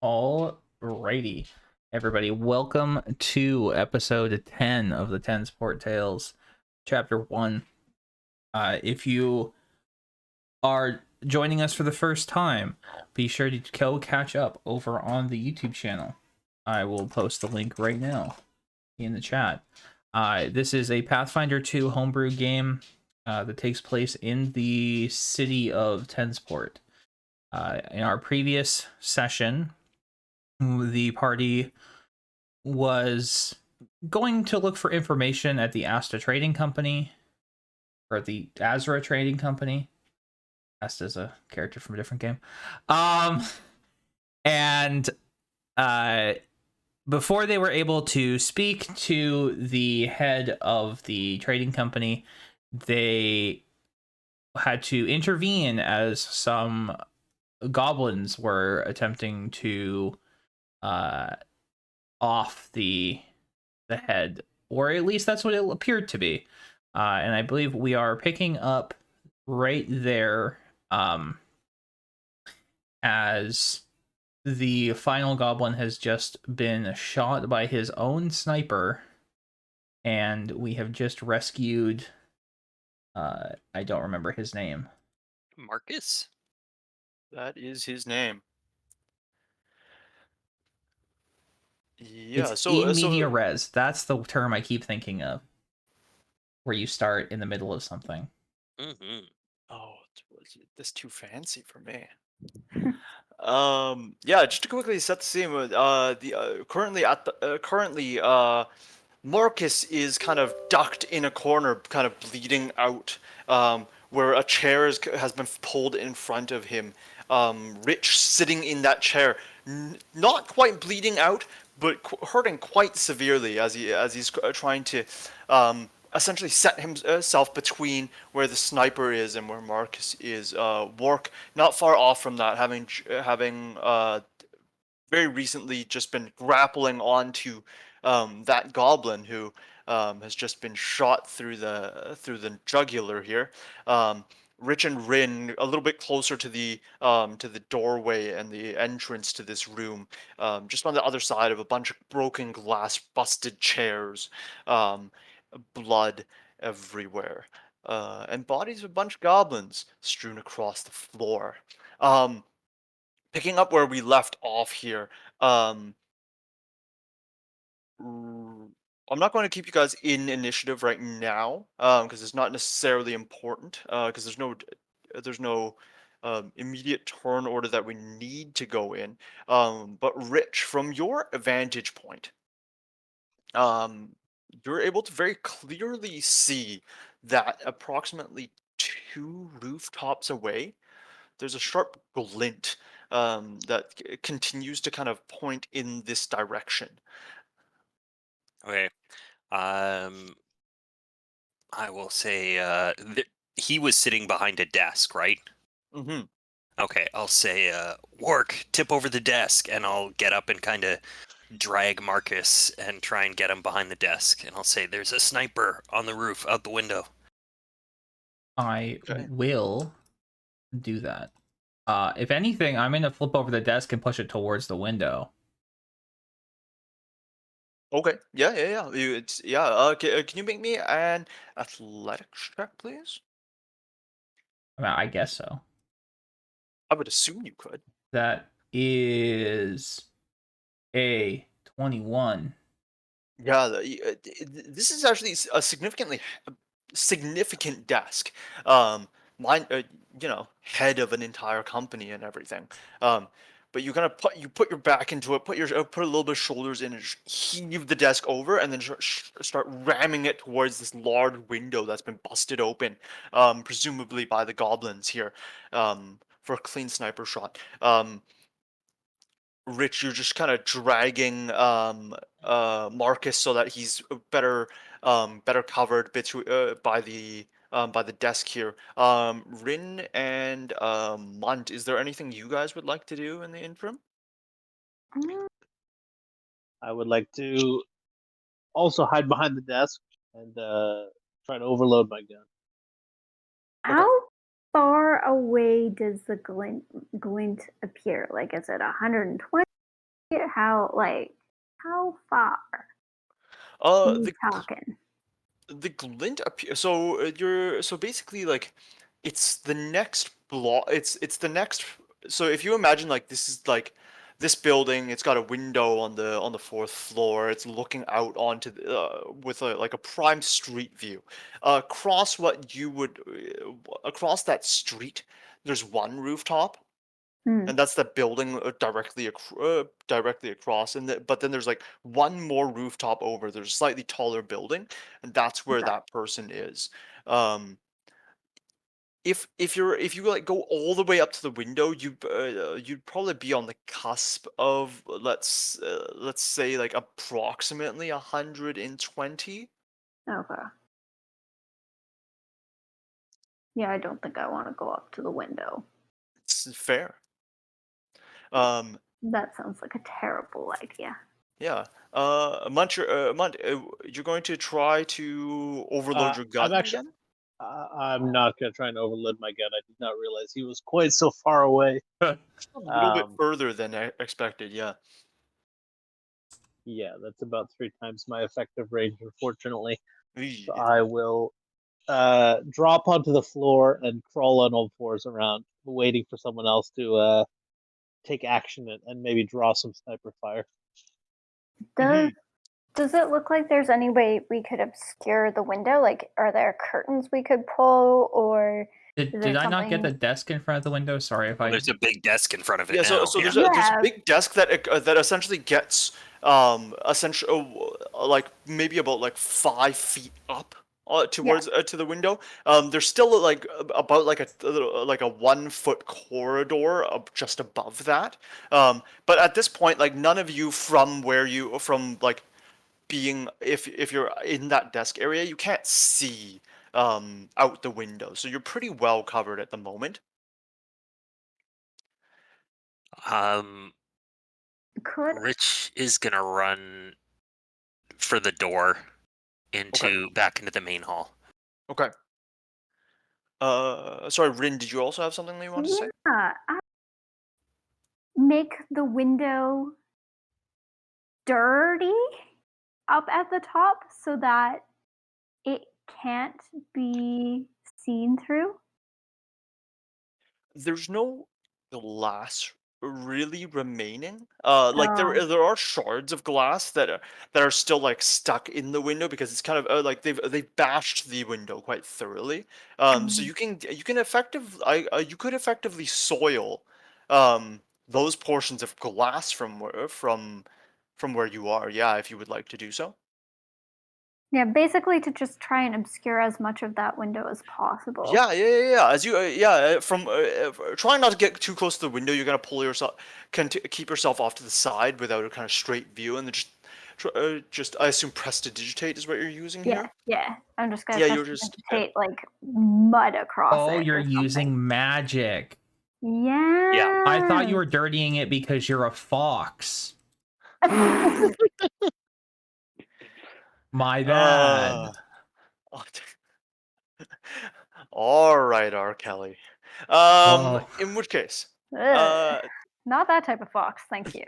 Alrighty, everybody, welcome to episode 10 of the Tensport Tales, chapter 1. If you are joining us for the first time, be sure to go catch up over on the YouTube channel. I will post the link right now in the chat. This is a Pathfinder 2 homebrew game that takes place in the city of Tensport. In our previous session, the party was going to look for information at the Asta Trading Company, or the Azra Trading Company. Asta's a character from a different game. And before they were able to speak to the head of the trading company, they had to intervene as some goblins were attempting to off the head, or at least that's what it appeared to be. And I believe we are picking up right there as the final goblin has just been shot by his own sniper, and we have just rescued I don't remember his name. Marcus? That is his name. Yeah, It's in media res. That's the term I keep thinking of, where you start in the middle of something. Mm-hmm. oh, that's too fancy for me. Yeah, just to quickly set the scene, currently Marcus is kind of ducked in a corner, kind of bleeding out, where a chair has been pulled in front of him. Rich sitting in that chair, not quite bleeding out, but hurting quite severely as he's trying to essentially set himself between where the sniper is and where Marcus is. Wark not far off from that, having very recently just been grappling onto that goblin who has just been shot through the jugular here. Rich and Rin a little bit closer to the doorway and the entrance to this room, just on the other side of a bunch of broken glass, busted chairs, blood everywhere, and bodies of a bunch of goblins strewn across the floor. Picking up where we left off here, um, I'm not going to keep you guys in initiative right now, because it's not necessarily important, because there's no immediate turn order that we need to go in. But Rich, from your vantage point, um, you're able to very clearly see that approximately 2 rooftops away, there's a sharp glint that continues to kind of point in this direction. Okay. Um, I will say he was sitting behind a desk, right? Hmm. Okay, I'll say, Wark, tip over the desk, and I'll get up and kind of drag Marcus and try and get him behind the desk. And I'll say, there's a sniper on the roof out the window. I Okay. will do that. If anything, I'm gonna flip over the desk and push it towards the window. Okay. Yeah. Yeah. Yeah. Yeah. Can you make me an athletics check, please? I mean, I guess so. I would assume you could. That is a 21. Yeah. This is actually a significant desk. Mine, head of an entire company and everything. Um, but you put your back into it, put a little bit of shoulders in, and heave the desk over, and then start ramming it towards this large window that's been busted open, presumably by the goblins here, for a clean sniper shot. Rich, you're just kind of dragging Marcus so that he's better covered by the desk here. Rin and Munt, is there anything you guys would like to do in the interim? I would like to also hide behind the desk and try to overload my gun. Okay. How far away does the glint appear? Like, is it 120? How far Uh, are you the talking? the glint appears. So you're so basically like, it's the next block. It's the next. So if you imagine like this is like this building, it's got a window on the fourth floor. It's looking out onto with like a prime street view. Across what you would across that street, there's one rooftop, Hmm. and that's the building directly across. But then there's like one more rooftop over. There's a slightly taller building, and that's where Okay. that person is. Um, if you like go all the way up to the window, you'd probably be on the cusp of let's say like approximately 120. Okay. Yeah, I don't think I want to go up to the window. It's fair. Um, That sounds like a terrible idea. yeah. Munt, you're going to try to overload your gun I'm actually. again? I'm not gonna try and overload my gun. I did not realize he was quite so far away. A little bit Um, further than expected, yeah. yeah, that's about 3 times my effective range, unfortunately. So Eee. I will drop onto the floor and crawl on all fours around, waiting for someone else to take action and maybe draw some sniper fire. Does does it look like there's any way we could obscure the window? Like, are there curtains we could pull, or is Did there I not get the something? desk in front of the window? Sorry if Well, I. there's a big desk in front of it Yeah, so now. so Yeah. there's a Yeah. big desk that essentially gets essentially like maybe about like 5 feet up Yeah. towards to the window. There's still like about like a 1 foot corridor just above that. But at this point, like none of you from like being if you're in that desk area, you can't see out the window, so you're pretty well covered at the moment. Um, Could Rich is gonna run for the door Okay. back into the main hall. Okay. Sorry, Rin, did you also have something that you wanted to say? yeah, make the window dirty up at the top so that it can't be seen through. There's no glass really remaining. Like Oh. there are shards of glass that are still like stuck in the window because it's kind of like they've bashed the window quite thoroughly. So Mm. you could effectively soil those portions of glass from where you are. Yeah, if you would like to do so. Yeah, basically to just try and obscure as much of that window as possible. Yeah. As you, from trying not to get too close to the window, you're gonna pull yourself, keep yourself off to the side without a kind of straight view, and then just I assume prestidigitate is what you're using Yeah, here. yeah. I'm just gonna Yeah, press you're just vegetate like mud across Oh, it you're or something. using magic. Yeah. I thought you Yeah. were dirtying it because you're a fox. My uh, bad. all right, R. Kelly. Oh, In which case, Ugh. uh, Not that type of fox, thank you.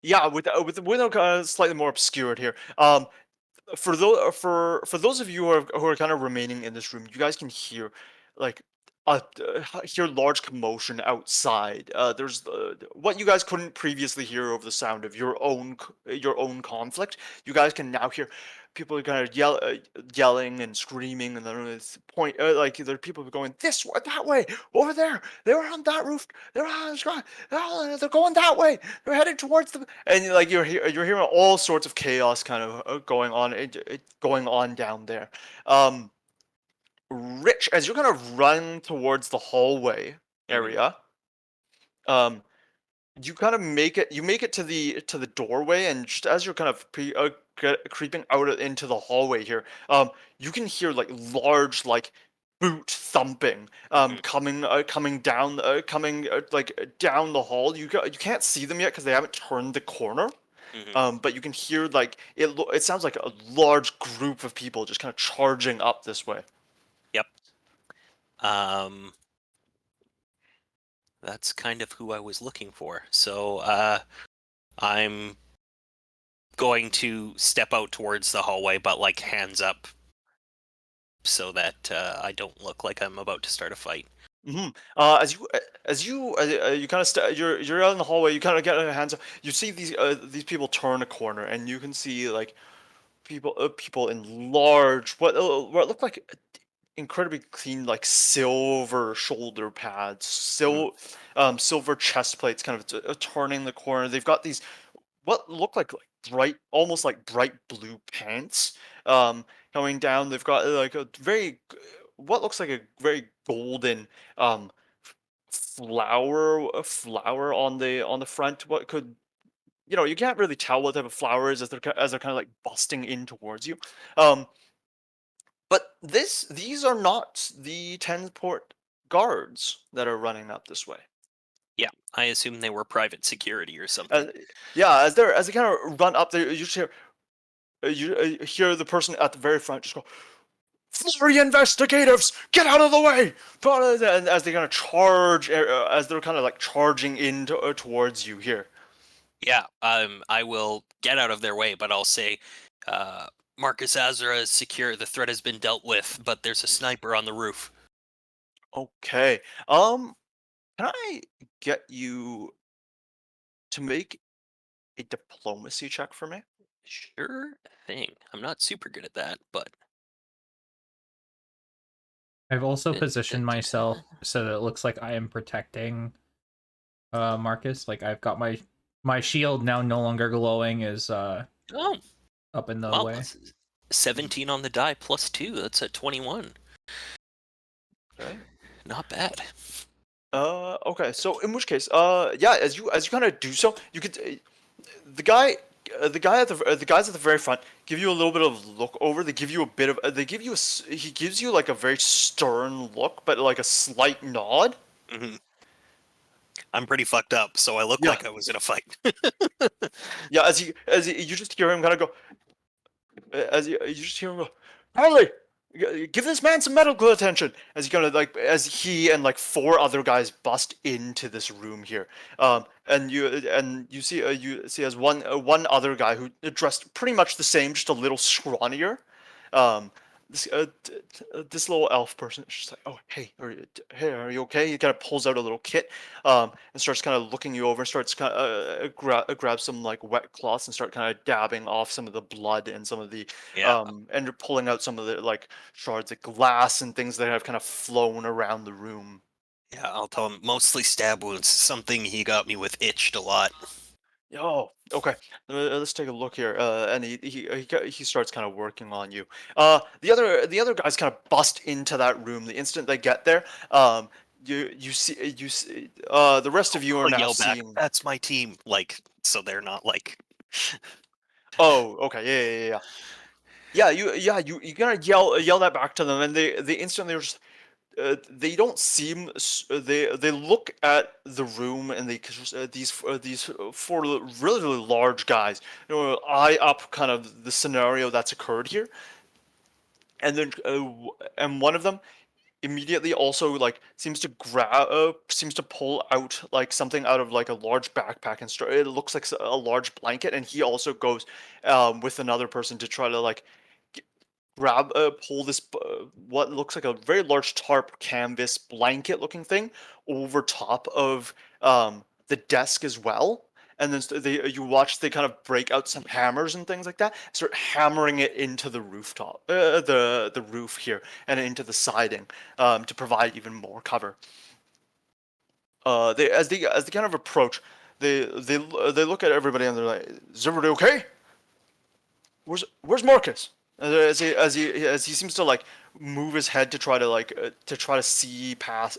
yeah, with the window slightly more obscured here. For those of you who are kind of remaining in this room, you guys can hear like hear large commotion outside. There's what you guys couldn't previously hear over the sound of your own conflict. You guys can now hear people are kind of yelling and screaming, and then it's point like there are people going this way, that way, over there. They were on that roof. They're on the sky. They're going that way. They're headed towards the and like you're hearing all sorts of chaos kind of going on down there. Um, Rich, as you're gonna run towards the hallway Hmm. area, um, you kind of make it to the doorway, and just as you're kind of creeping out into the hallway here, you can hear like large like boot thumping Hmm. coming like down the hall. You can't see them yet because they haven't turned the corner. Hmm. But you can hear like it sounds like a large group of people just kind of charging up this way. Yep. Um, That's kind of who I was looking for. So I'm going to step out towards the hallway, but like hands up, so that I don't look like I'm about to start a fight. Mm-hmm. You kind of you're out in the hallway. You kind of get your hands up. You see these people turn a corner, and you can see like people in large what look like incredibly clean like silver shoulder pads, silver chest plates, kind of turning the corner. They've got these what look like bright, almost like bright blue pants coming down. They've got like what looks like a very golden um flower on the front. What could you can't really tell what type of flower is as they're kind of like busting in towards you. Um, but these are not the Tensport guards that are running up this way. Yeah, I assume they were private security or Uh, something. yeah, as they kind of run up there, you just hear the person at the very front just go, "Flurry investigatives, get out of the way!" And as they kind of charge, as they're kind of like charging in towards you here. Yeah, I will get out of their way, but I'll say, Marcus Azra is secure. The threat has been dealt with, but there's a sniper on the roof. Okay. Can I get you to make a diplomacy check for me? Sure thing. I'm not super good at that, but I've also it- positioned myself so that it looks like I am protecting Marcus. Like I've got my shield now no longer glowing is oh, up in the well, way. 17 on the die plus 2. That's a 21. Okay. Not bad. Okay. So in which case, yeah, as you kind of do so, you could the guy. The guys at the very front give you a little bit of look over. They give you a bit of. They give you he gives you like a very stern look, but like a slight nod. hmm I'm pretty fucked up, so I look Yeah, like I was in a fight. yeah. You just hear him kind of go. You just hear him go, Harley, give this man some medical attention. As he kind of like as he and like four other guys bust into this room here. And you see as one other guy who dressed pretty much the same, just a little scrawnier. Um, this little elf person is just like, oh hey, are you okay? He kind of pulls out a little kit, and starts kind of looking you over, and starts kind of grab some like wet cloths and start kind of dabbing off some of the blood and some of the Yeah, and pulling out some of the like shards of glass and things that have kind of flown around the room. yeah. I'll tell him mostly stab wounds. Something he got me with itched a lot. Oh, okay. Let's take a look here. And he starts kind of working on you. The other guys kind of bust into that room the instant they get there. You see the rest of you are I'll now yell back. seeing. That's my team. Like, so they're not like. Oh, okay, yeah. You gotta yell that back to them, and they instantly are just they don't seem they look at the room and these four really large guys, eye up kind of the scenario that's occurred here, and then and one of them immediately also like seems to pull out like something out of like a large backpack and start, it looks like a large blanket, and he also goes with another person to try to like pull this what looks like a very large tarp canvas blanket looking thing over top of the desk as well. And then you watch they kind of break out some hammers and things like that, start hammering it into the rooftop, the roof here, and into the siding to provide even more cover. As they kind of approach, they look at everybody and they're like, "Is everybody okay? Where's Marcus?" As he seems to like move his head to try to like to try to see past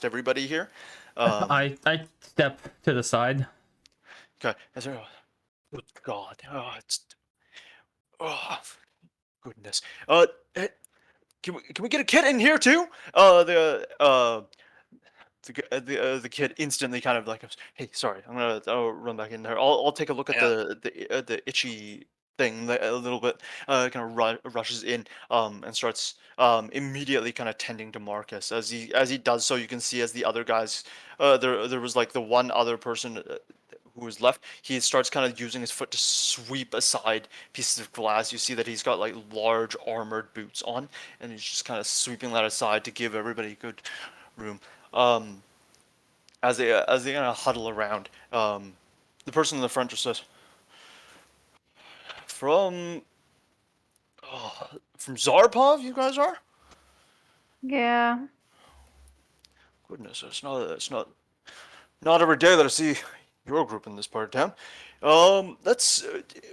everybody here. I step to the side. Okay. Good God. Oh goodness. Eh, can we get a kid in here too? The kid instantly kind of like goes, "Hey, sorry, I'll run back in there. I'll take a look at Yeah. the itchy thing a little bit, kind of rushes in, and starts immediately kind of tending to Marcus. As he does so, you can see as the other guys, there was like the one other person who was left. He starts kind of using his foot to sweep aside pieces of glass. You see that he's got like large armored boots on, and he's just kind of sweeping that aside to give everybody good room. As they kind of huddle around, the person in the front just says, "From from Zarpov, you guys are? Yeah. Goodness, it's not every day that I see your group in this part of town. Let's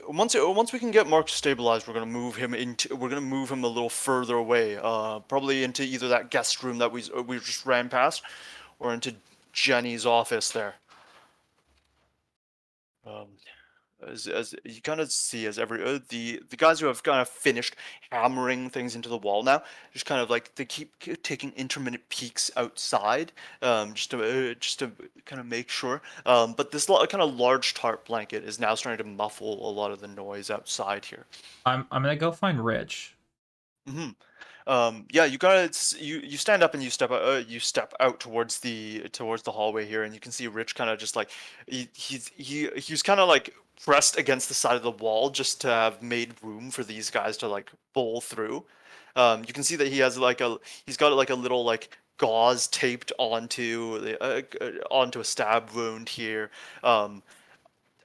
once we can get Mark stabilized, we're gonna move him a little further away. Probably into either that guest room that we just ran past, or into Jenny's office there. Um, as you kind of see, as the guys who have kind of finished hammering things into the wall now, just kind of like they keep taking intermittent peeks outside, just to kind of make sure. But this kind of large tarp blanket is now starting to muffle a lot of the noise outside here. I'm gonna go find Rich. Hmm. Yeah, you stand up and you step out towards the hallway here, and you can see Rich kind of just like he's kind of like pressed against the side of the wall just to have made room for these guys to like bowl through. You can see that he's got like a little like gauze taped onto a stab wound here.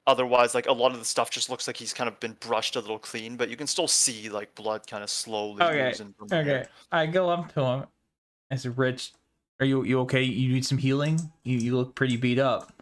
Otherwise, like a lot of the stuff just looks like he's kind of been brushed a little clean, but you can still see like blood kind of slowly Okay, oozing from there. okay. I go up to him. I said, Rich, are you okay? You need some healing? You look pretty beat up.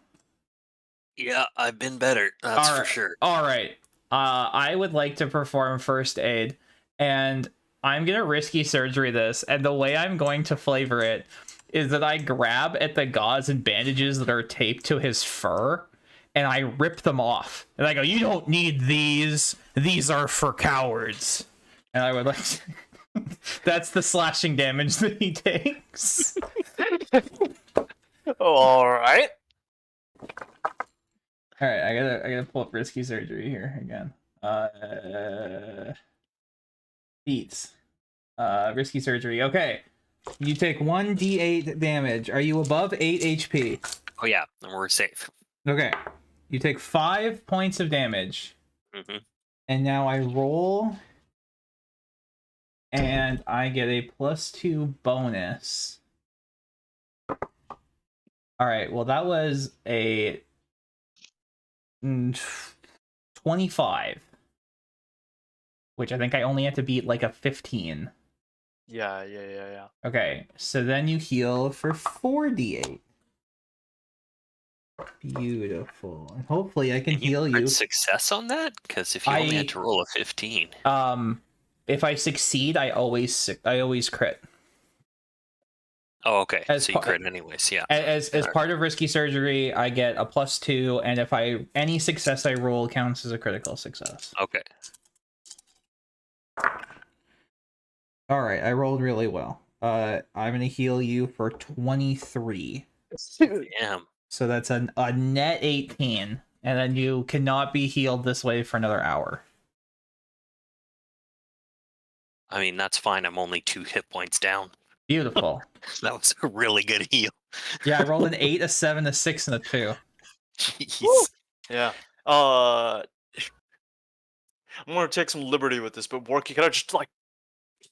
Yeah, I've been better. That's for sure. All right. I would like to perform first aid, and I'm gonna risky surgery this, and the way I'm going to flavor it is that I grab at the gauze and bandages that are taped to his fur, and I rip them off, and I go, "You don't need these. These are for cowards." And I would like that's the slashing damage that he takes. All right. All right, I gotta pull up risky surgery here again. Beats. Risky surgery. Okay, you take 1d8 damage. Are you above 8 HP? Oh yeah, and we're safe. Okay, you take 5 points of damage. Mm-hmm. And now I roll, and I get a +2 bonus. All right, well that was a 25, which I think I only have to beat like a 15. Yeah. Okay, so then you heal for 4d8. Beautiful. And hopefully I can heal you. Success on that? Because if you only had to roll a 15. If I succeed, I always crit. Oh, okay. So you crit anyways, yeah. As part of risky surgery, I get a +2, and if any success I roll counts as a critical success. Okay. All right, I rolled really well. I'm gonna heal you for 23. Damn. So that's a net 18, and then you cannot be healed this way for another hour. I mean, that's fine. I'm only 2 hit points down. Beautiful. That was a really good heal. Yeah, I rolled an 8, a 7, a 6, and a 2. Jeez. Yeah. I'm gonna take some liberty with this, but Worky, can I just like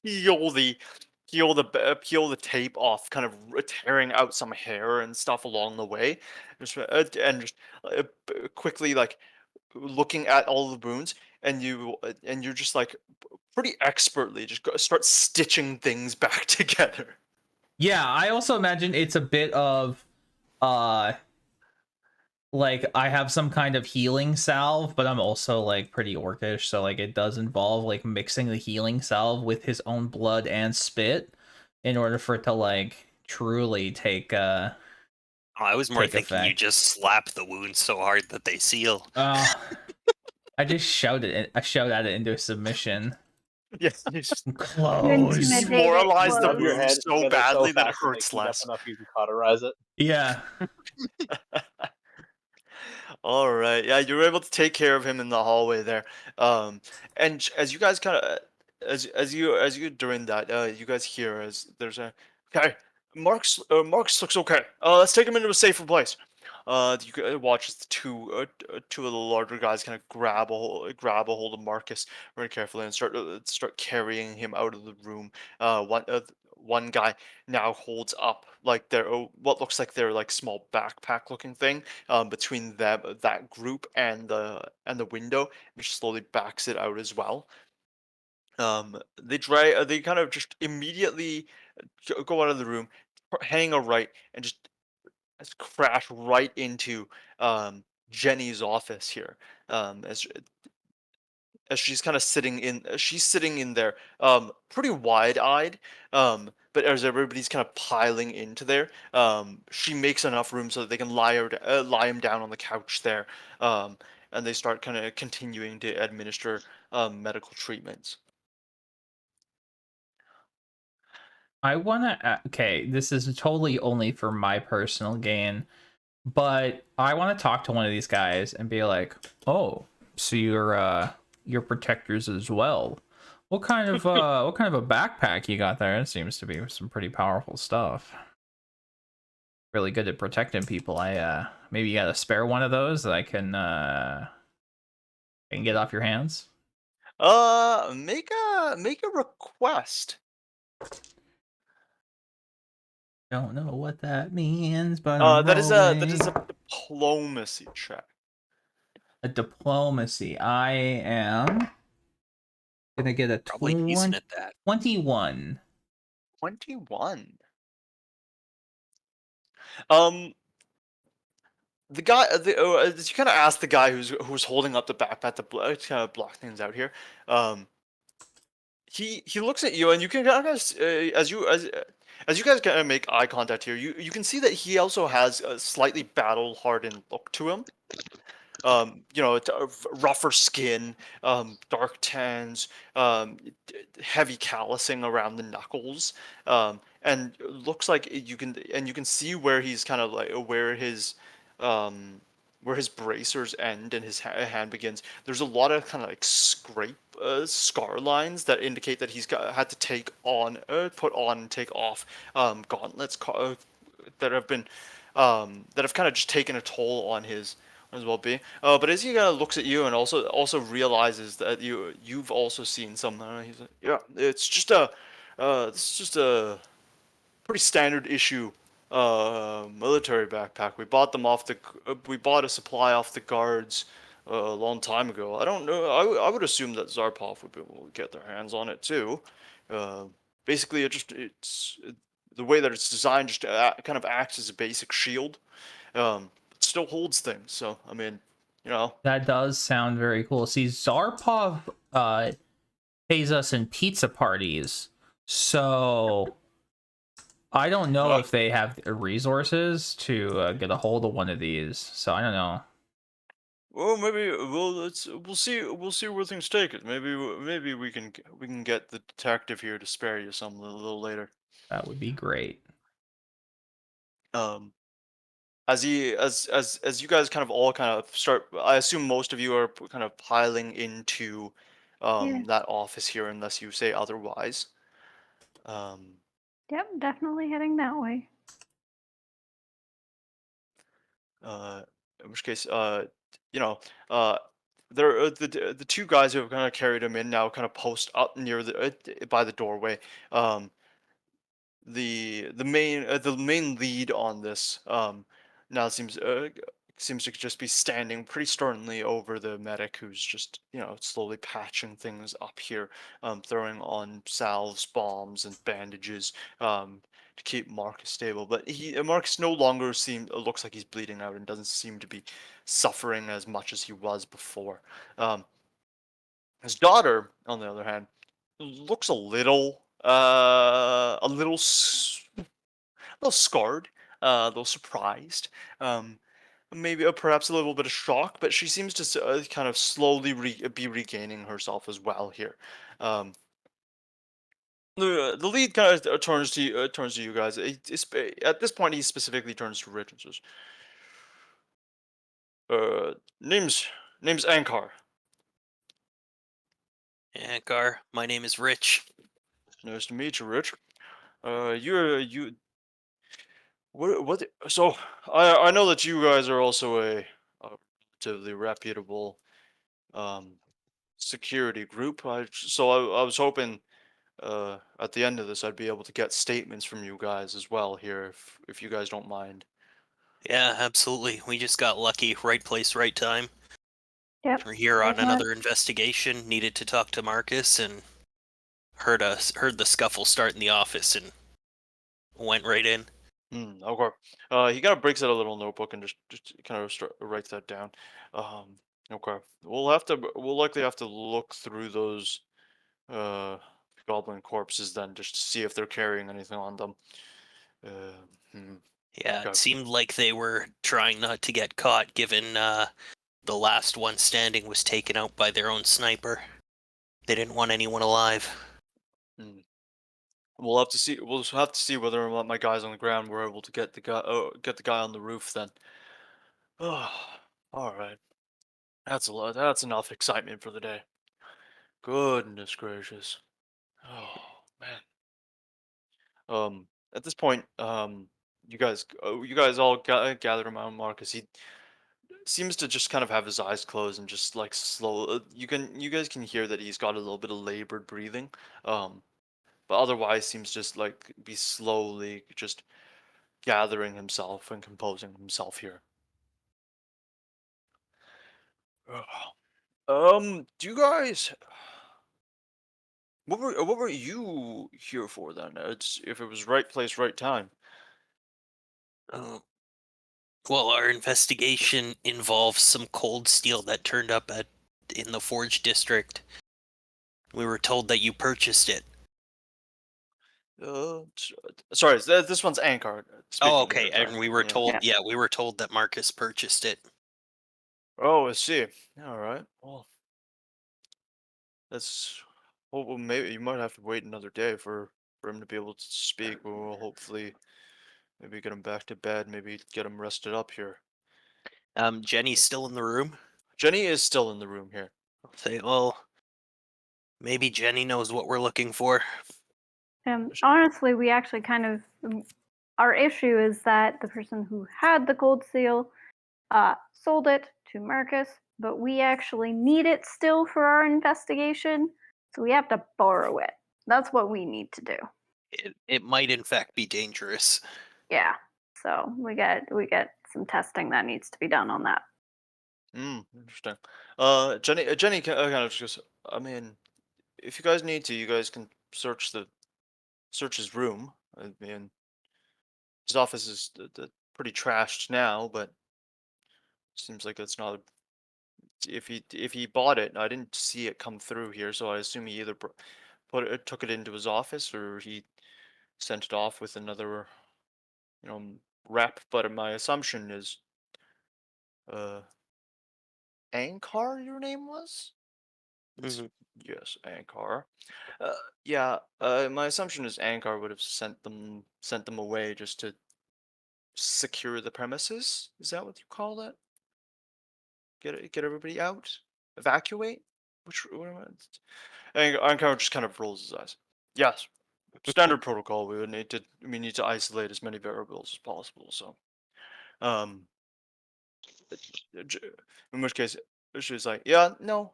peel the tape off, kind of tearing out some hair and stuff along the way, and quickly like looking at all the wounds, and you're just like pretty expertly just start stitching things back together. Yeah, I also imagine it's a bit of like I have some kind of healing salve, but I'm also like pretty orcish, so like it does involve like mixing the healing salve with his own blood and spit in order for it to like truly take I was more thinking effect. You just slap the wounds so hard that they seal. I just shout at it into a submission. Yes, you just Close. demoralize the Rub your wound head so together badly that it fast that hurts they heat up less. enough you can cauterize it. Yeah. All right. Yeah, you were able to take care of him in the hallway there. And as you guys kind of, as you doing that, you guys hear as there's a okay. Mark's looks okay. Let's take him into a safer place. Watch as the two of the larger guys kind of grab a hold of Marcus very carefully and start carrying him out of the room. One guy now holds up like their what looks like their like small backpack looking thing between them that group and the window, which slowly backs it out as well. They kind of just immediately go out of the room, hang a right, and just crash right into Jenny's office here. As she's kind of sitting in there, pretty wide-eyed. But as everybody's kind of piling into there, she makes enough room so that they can lie him down on the couch there. And they start kind of continuing to administer medical treatments. I want to. Okay, this is totally only for my personal gain, but I want to talk to one of these guys and be like, "Oh, so you're protectors as well. What kind of a backpack you got there? It seems to be some pretty powerful stuff. Really good at protecting people. I maybe you got a spare one of those that I can get off your hands." Make a request. Don't know what that means, but I'm That is a rolling. diplomacy check. A diplomacy. I am gonna get a Probably decent at that. 21. 21. Um, the guy, as you kind of ask the guy who's holding up the backpack to kind of block things out here. He looks at you, and you can kind of as you guys kind of make eye contact here, you can see that he also has a slightly battle hardened look to him. Rougher skin, dark tans, heavy callousing around the knuckles, and looks like you can see where he's kind of like um, where his bracers end and his hand begins. There's a lot of kind of like scar lines that indicate that had to put on and take off gauntlets that have kind of just taken a toll on his well-being. But as he kind of looks at you and also realizes that you've also seen some, he's like, yeah, it's just a pretty standard issue military backpack. We bought a supply off the guards a long time ago. I don't know. I would assume that Zarpov would be able to get their hands on it too. Uh, Basically, the way that it's designed just kind of acts as a basic shield. It still holds things. So I mean, you know. That does sound very cool. See, Zarpov pays us in pizza parties, so I don't know if they have resources to get a hold of one of these. So I don't know. Well, maybe we'll see where things take it. Maybe we can get the detective here to spare you some a little later. That would be great. Um, as you guys kind of all kind of start, I assume most of you are kind of piling into Yeah. that office here, unless you say otherwise. Um, Yep, definitely heading that way. in which case, you know, uh, there the two guys who have kind of carried him in now kind of post up near by the doorway. Um, the main lead on this now seems to just be standing pretty sternly over the medic who's just slowly patching things up here, throwing on salves, bombs, and bandages to keep Marcus stable. But Marcus no longer looks like he's bleeding out and doesn't seem to be suffering as much as he was before. His daughter, on the other hand, looks a little scarred, a little surprised, maybe perhaps a little bit of shock, but she seems to kind of slowly be regaining herself as well here. Um, the lead kind of turns to you guys. At this point, he specifically turns to Rich and says, Name's Ankar. Ankar, my name is Rich. Nice to meet you, Rich. You what? So I know that you guys are also a relatively reputable um security group. I was hoping at the end of this I'd be able to get statements from you guys as well here, if you guys don't mind. Yeah, absolutely. We just got lucky. Right place, right time. Yep. We're here very on another much. investigation. Needed to talk to Marcus and heard the scuffle start in the office and went right in. Okay. He kind of breaks out a little notebook and just kind of writes that down. Um, okay. We'll likely have to look through those uh goblin corpses then, just to see if they're carrying anything on them. Uh, hmm, Yeah, it okay. seemed like they were trying not to get caught, given the last one standing was taken out by their own sniper. They didn't want anyone alive. Hmm. We'll have to see. We'll have to see whether or not my guys on the ground were able to get the guy on the roof then. Oh, all right. That's a lot. That's enough excitement for the day. Goodness gracious. Oh man. At this point, you guys all gathered around Marcus. He seems to just kind of have his eyes closed and just like slow. You guys can hear that he's got a little bit of labored breathing. Um, but otherwise seems just like be slowly just gathering himself and composing himself here. Ugh. Do you guys? What were you here for then? It's if it was right place, right time. Uh, well, our investigation involves some cold steel that turned up in the Forge District. We were told that you purchased it. Sorry, this one's Ankar Oh, speaking okay. here. Sorry. And we were Yeah. told, Yeah. yeah, we were told that Marcus purchased it. Oh, I see. All right. Well, that's. Well, maybe you might have to wait another day for him to be able to speak. We'll hopefully maybe get him back to bed. Maybe get him rested up here. Jenny's still in the room. Jenny is still in the room here. I'll say, well, maybe Jenny knows what we're looking for. Honestly, we actually kind of our issue is that the person who had the gold seal sold it to Marcus, but we actually need it still for our investigation, so we have to borrow it. That's what we need to do. It might, in fact, be dangerous. Yeah. So we get some testing that needs to be done on that. Interesting. Jenny kind of just goes, I mean, if you guys need to, you guys can search his room. I mean, his office is pretty trashed now, but seems like it's not. If he bought it, I didn't see it come through here, so I assume he either took it into his office or he sent it off with another, rep. But my assumption is, uh, Ankar, your name was? Mhm. Yes, Ankar. Uh, yeah. My assumption is Ankar would have sent them away just to secure the premises. Is that what you call that? Get everybody out, evacuate. What am I? Ankar just kind of rolls his eyes. Yes, standard protocol. We need to isolate as many variables as possible. So, um, in which case, she's like, yeah, no.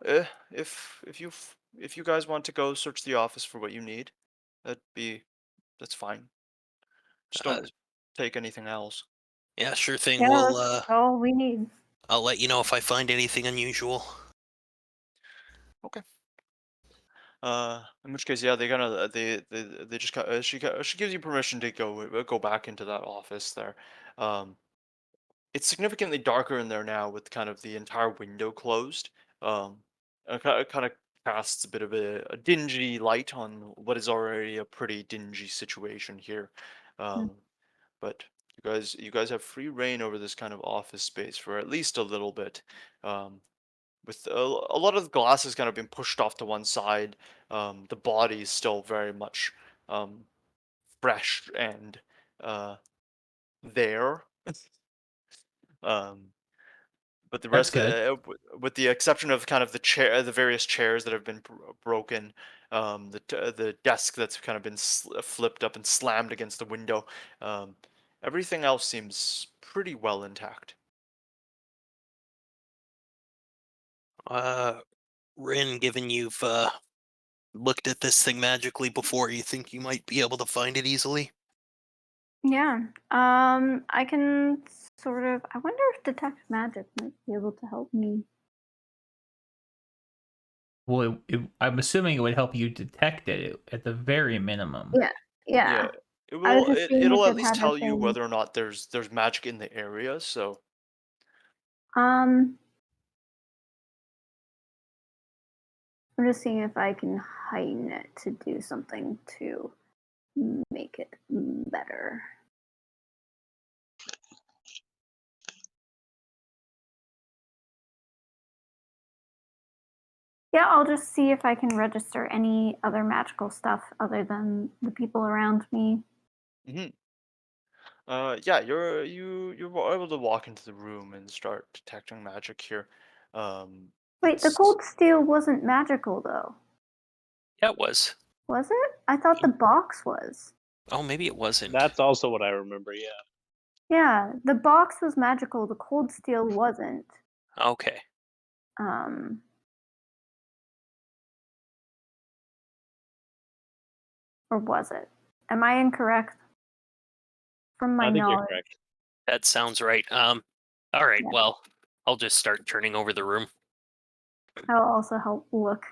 If you guys want to go search the office for what you need, that'd be that's fine. Just Uh, don't take anything else. yeah, sure thing. Yeah, that's all we need. I'll let you know if I find anything unusual. Okay. In which case, yeah, they kind of they just she gives you permission to go back into that office there. Um, it's significantly darker in there now with kind of the entire window closed. It kind of casts a bit of a dingy light on what is already a pretty dingy situation here. Hmm. Um, but you guys have free reign over this kind of office space for at least a little bit. Um, with a lot of the glass has kind of been pushed off to one side. The body is still very much um, fresh and there. Um, But the That's rest, good. with the exception of kind of the various chairs that have been broken, the desk that's kind of been flipped up and slammed against the window, um, everything else seems pretty well intact. Uh, Rin, given you've looked at this thing magically before, you think you might be able to find it easily? Yeah. I can sort of. I wonder if detect magic might be able to help me. Well, I'm assuming it would help you detect it at the very minimum. Yeah. Yeah, Yeah. it I was will. just seeing It'll if at it least had the tell you same. whether or not there's magic in the area. So, Um, I'm just seeing if I can heighten it to do something to make it better. Yeah, I'll just see if I can register any other magical stuff other than the people around me. hmm yeah, you're able to walk into the room and start detecting magic here. Wait, the It's cold steel wasn't magical though, Yeah, it was. was it? I thought the box was. Oh, maybe it wasn't. That's also what I remember. Yeah. Yeah, the box was magical. The cold steel wasn't. Okay. Um, or was it? Am I incorrect? From my I think you're knowledge. correct. That sounds right. All right. Yeah. Well, I'll just start turning over the room. That'll also help look.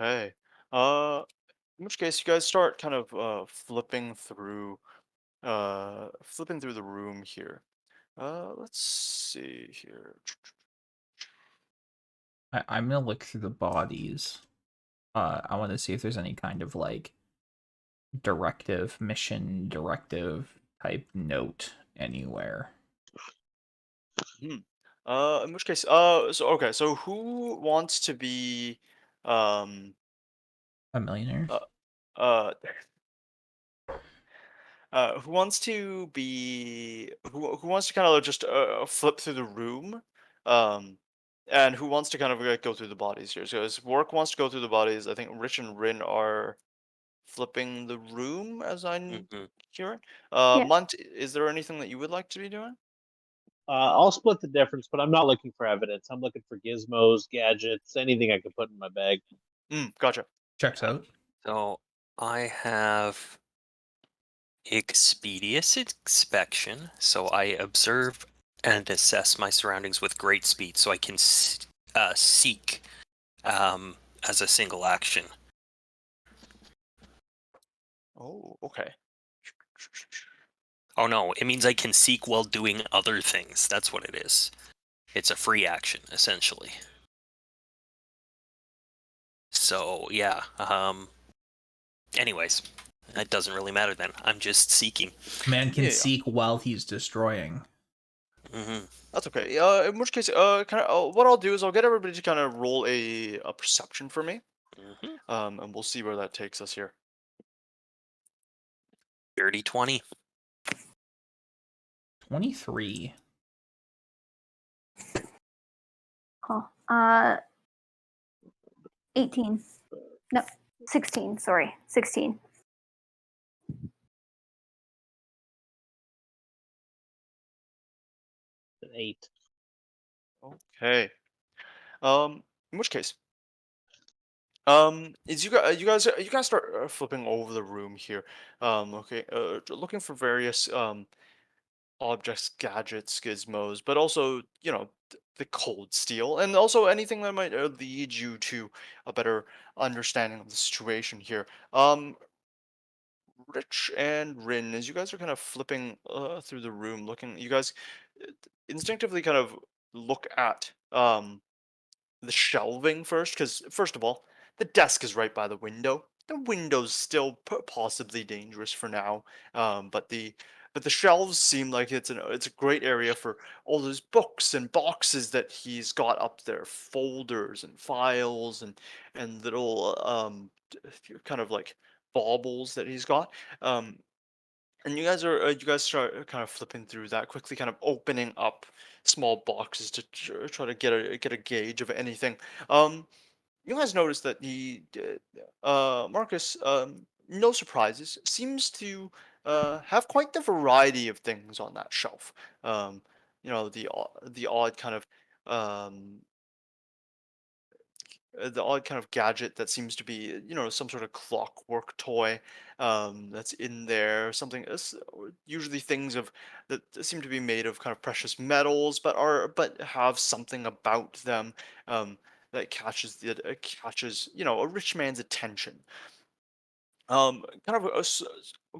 okay. In which case, you guys start kind of flipping through the room here. Let's see here. I'm gonna look through the bodies. I want to see if there's any kind of like mission directive type note anywhere. Hmm. In which case, so okay, so who wants to be, um, A millionaire. uh, uh, who wants to be, who wants to kind of just flip through the room, um, and who wants to kind of like, go through the bodies here? So, as Work wants to go through the bodies, I think Rich and Rin are flipping the room, as I'm Hmm. hearing. Yeah. Munt, is there anything that you would like to be doing? I'll split the difference, but I'm not looking for evidence. I'm looking for gizmos, gadgets, anything I can put in my bag. Gotcha. Checks out. So I have expeditious inspection. So I observe and assess my surroundings with great speed, so I can seek as a single action. Oh, okay. Oh no, it means I can seek while doing other things. That's what it is. It's a free action, essentially. So yeah. Anyways, that doesn't really matter then. I'm just seeking. Man can Yeah, seek while he's destroying. Hmm. that's okay. In which case, what I'll do is I'll get everybody to kind of roll a perception for me, Hmm. and we'll see where that takes us here. Dirty 20. 23. Oh, 18. No, 16. Sorry, 16. An 8. Okay. In which case, is you guys start flipping over the room here. Okay. Looking for various objects, gadgets, gizmos, but also the cold steel, and also anything that might lead you to a better understanding of the situation here. Rich and Rin, as you guys are kind of flipping through the room, looking, you guys instinctively kind of look at the shelving first, because first of all, the desk is right by the window. The window's still possibly dangerous for now, but the shelves seem like it's a great area for all those books and boxes that he's got up there, folders and files and little kind of like baubles that he's got. Um, And you guys start kind of flipping through that quickly, kind of opening up small boxes to try to get a gauge of anything. You guys notice that Marcus, no surprises, seems to have quite the variety of things on that shelf. Um, the odd kind of um, the odd kind of gadget that seems to be, some sort of clockwork toy that's in there. Something usually things that seem to be made of kind of precious metals, but have something about them that catches a rich man's attention. Kind of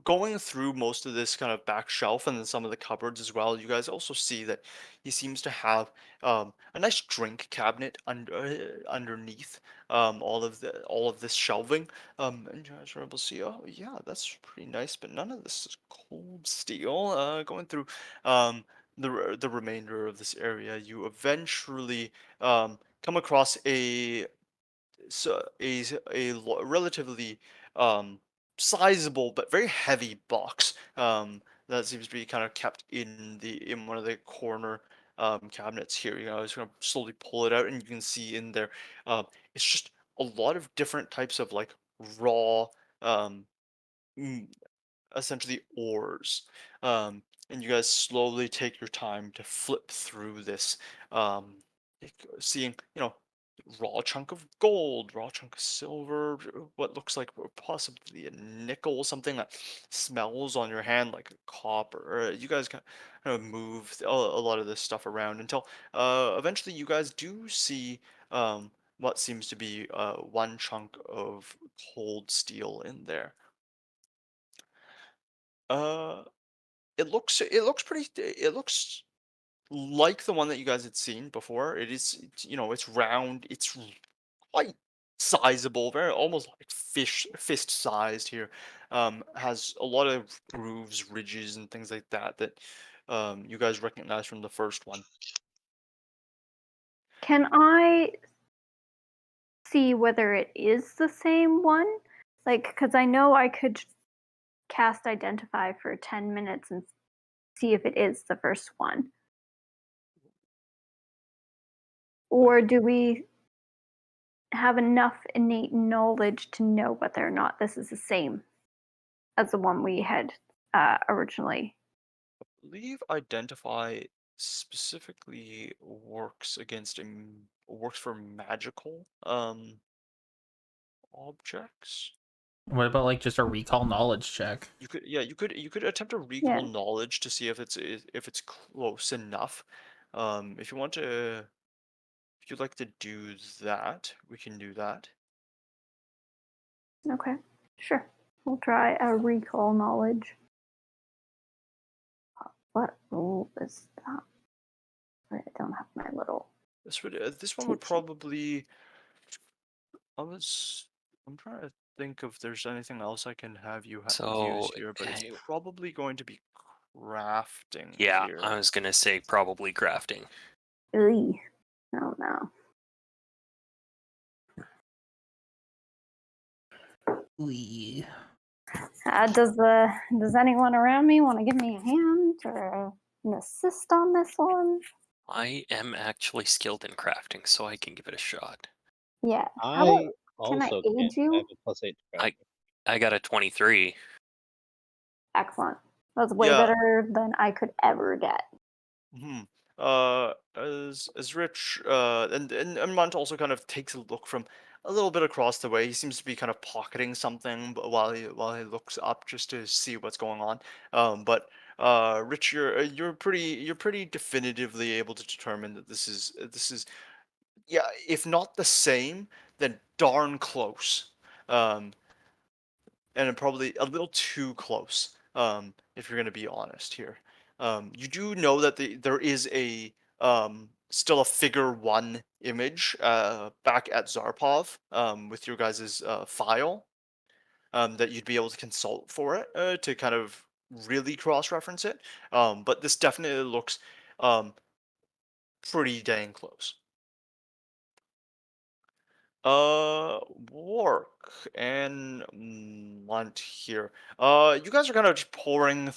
going through most of this kind of back shelf and then some of the cupboards as well. You guys also see that he seems to have a nice drink cabinet underneath all of this shelving. And you guys are able to see, oh yeah, that's pretty nice, but none of this is cold steel. Going through the remainder of this area, you eventually come across a relatively um, sizable but very heavy box that seems to be kind of kept in one of the corner cabinets here. I was gonna slowly pull it out, and you can see in there, it's just a lot of different types of like raw, um, mm, essentially ores. And you guys slowly take your time to flip through this, seeing, raw chunk of gold, raw chunk of silver, what looks like possibly a nickel, something that smells on your hand like a copper. You guys kind of move a lot of this stuff around until eventually you guys do see what seems to be one chunk of cold steel in there. Uh, it looks like the one that you guys had seen before. It's round, it's quite sizable, very almost like fist sized here. Has a lot of grooves, ridges, and things like that that you guys recognize from the first one. Can I see whether it is the same one? Like, because I know I could cast Identify for 10 minutes and see if it is the first one. Or do we have enough innate knowledge to know whether or not this is the same as the one we had originally? I believe Identify specifically works for magical objects. What about like just a recall knowledge check? You could attempt to Yeah. recall knowledge to see if it's close enough. If you want to, if you'd like to do that, we can do that. Okay. Sure. We'll try a recall knowledge. What rule is that? I don't have my little This one cheat would sheet. probably. I'm trying to think if there's anything else I can have you use So, here, but it's probably going to be crafting yeah, here. I was gonna say probably crafting. Eey. Oh no. Lee. Does anyone around me want to give me a hand or an assist on this one? I am actually skilled in crafting, so I can give it a shot. Yeah. How I about, can I also aid can. I you? have a +8 to I crafting. I got a 23. Excellent. That's way Yeah. better than I could ever get. Hmm. As Rich and Munt also kind of takes a look from a little bit across the way. He seems to be kind of pocketing something, while he looks up just to see what's going on. But Rich, you're pretty definitively able to determine that this is yeah, if not the same, then darn close. Um, and probably a little too close. If you're going to be honest here, you do know that there is a still a figure one image back at Zarpov with your guys' file that you'd be able to consult for it to kind of really cross-reference it. But this definitely looks um, pretty dang close. Work and Munt here. You guys are kind of just pouring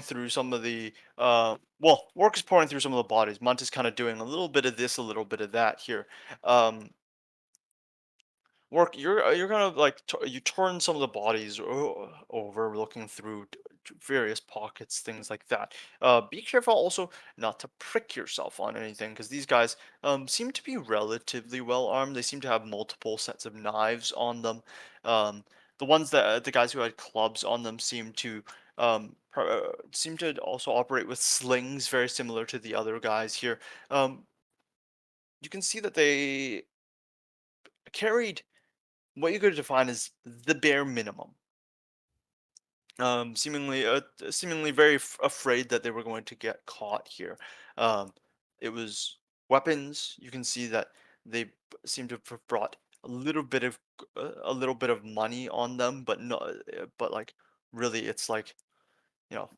through some of the well, Work is pouring through some of the bodies. Munt is kind of doing a little bit of this, a little bit of that here. Um, Work, you're gonna like you turn some of the bodies over, looking through various pockets, things like that. Be careful also not to prick yourself on anything, because these guys seem to be relatively well armed. They seem to have multiple sets of knives on them. The ones that the guys who had clubs on them seem to also operate with slings, very similar to the other guys here. You can see that they carried what you could define as the bare minimum. Seemingly very afraid that they were going to get caught here. Um, it was weapons. You can see that they seem to have brought a little bit of money on them, but no, but like really, it's like, you know,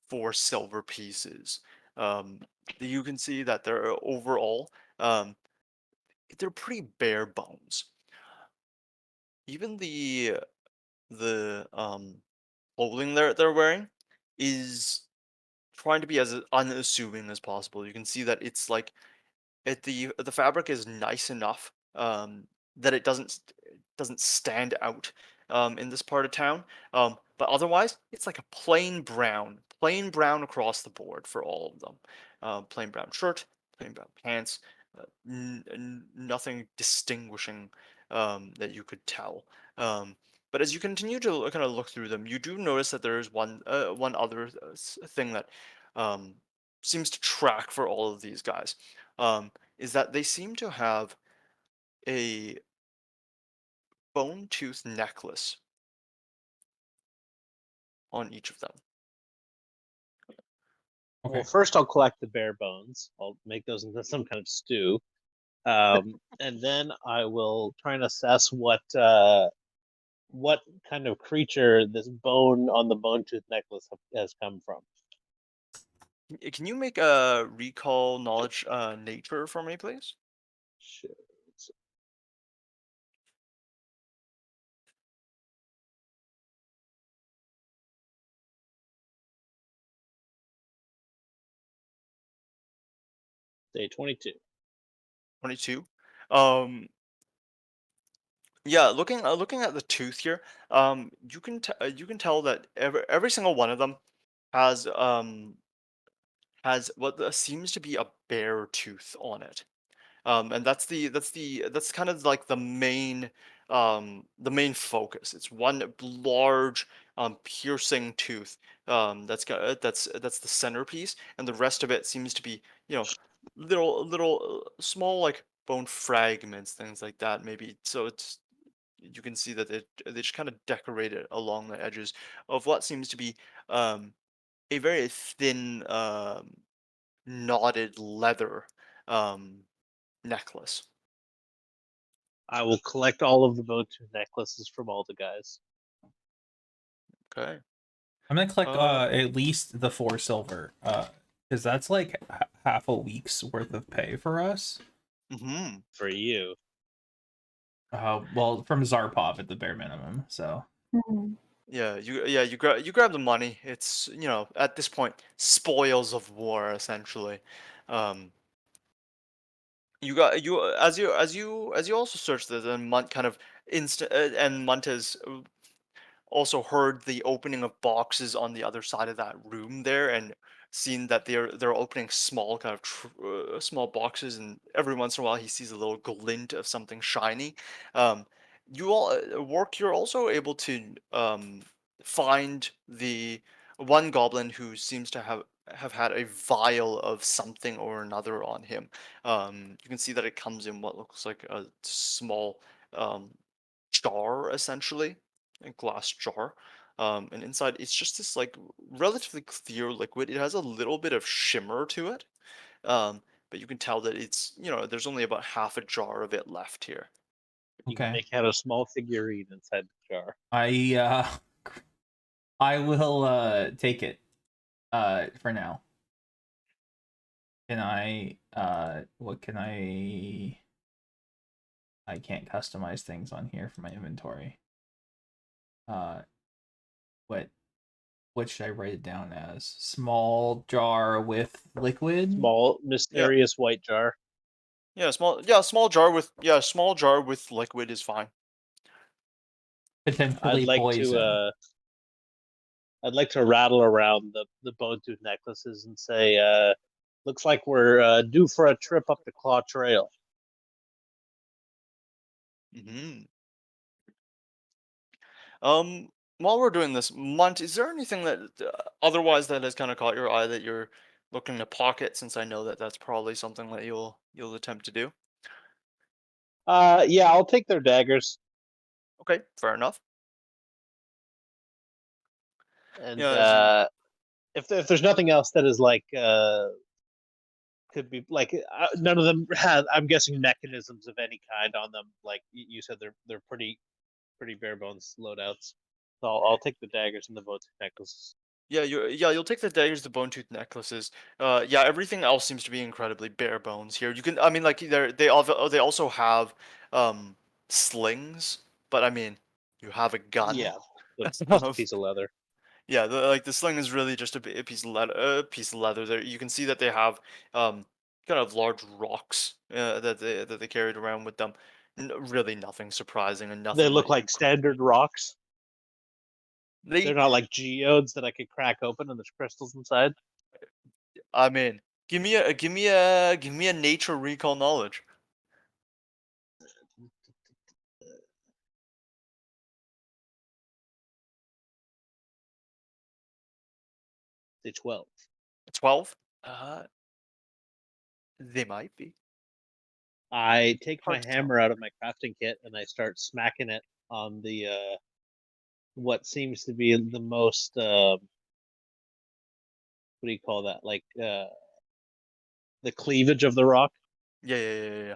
4 silver pieces. Um, you can see that they're overall, um, they're pretty bare bones. Even the clothing they're wearing is trying to be as unassuming as possible. You can see that it's like the fabric is nice enough that it doesn't stand out in this part of town. But otherwise, it's like a plain brown across the board for all of them. Plain brown shirt, plain brown pants, nothing distinguishing that you could tell. But as you continue to kind of look through them, you do notice that there is one other thing that um, seems to track for all of these guys. Is that they seem to have a bone tooth necklace on each of them. Okay. Well, first I'll collect the bare bones. I'll make those into some kind of stew, and then I will try and assess what kind of creature this bone on the bone tooth necklace has come from. Can you make a recall knowledge nature for me, please? Sure. Day 22. 22. Yeah, looking at the tooth here, you can tell that every single one of them has what seems to be a bare tooth on it. And that's kind of like the main focus. It's one large piercing tooth that's the centerpiece, and the rest of it seems to be, you know, little small like bone fragments, things like that. Maybe so it's you can see that they just kind of decorate it along the edges of what seems to be um, a very thin knotted leather um, necklace. I will collect all of the bone tooth necklaces from all the guys. Okay. I'm gonna collect Uh, at least the 4 silver, because that's like half a week's worth of pay for us. mm-hmm. For you. Well, from Zarpov at the bare minimum. So Mhm. You grab the money. It's, you know, at this point, spoils of war essentially. Um, you got you as you also search this, and Munt kind of and Munt has also heard the opening of boxes on the other side of that room there, and seen that they're opening small kind of small boxes, and every once in a while he sees a little glint of something shiny. um you all Work, you're also able to find the one goblin who seems to have had a vial of something or another on him. You can see that it comes in what looks like a small um jar, essentially, a glass jar. And inside it's just this like relatively clear liquid. It has a little bit of shimmer to it, um, but you can tell that it's, you know, there's only about half a jar of it left here. You can okay, make out a small figurine inside the jar. I will take it for now. Can I what can I can't customize things on here for my inventory. What should I write it down as? Small jar with liquid? Small, Yeah. mysterious white jar. Yeah, small jar with liquid is fine. Potentially poison. I'd like to rattle around the bone tooth necklaces and say, looks like we're due for a trip up the Claw Trail. Hmm. While we're doing this, Munt, is there anything that otherwise that has kind of caught your eye that you're looking to pocket? Since I know that that's probably something that you'll attempt to do. Yeah, I'll take their daggers. Okay, fair enough. And Yeah, as you if there's nothing else that is like could be like none of them have, I'm guessing, mechanisms of any kind on them. Like you said, they're pretty bare bones loadouts. So I'll take the daggers and the bow necklaces. you'll take the daggers, the bone tooth necklaces. Yeah, everything else seems to be incredibly bare bones here. You can, I mean, like they also have slings, but I mean, you have a gun. Yeah, just a piece of leather. Yeah, the sling is really just a piece of leather. A piece of leather. There, you can see that they have kind of large rocks that they carried around with them. Really nothing surprising and They nothing look that you like standard rocks. They're they. not like geodes that I could crack open and there's crystals inside. I mean, give me a nature recall knowledge. Say 12. 12. They might be. I take my Hard to tell. hammer out of my crafting kit and I start smacking it on the what seems to be the most what do you call that? Like the cleavage of the rock. Yeah.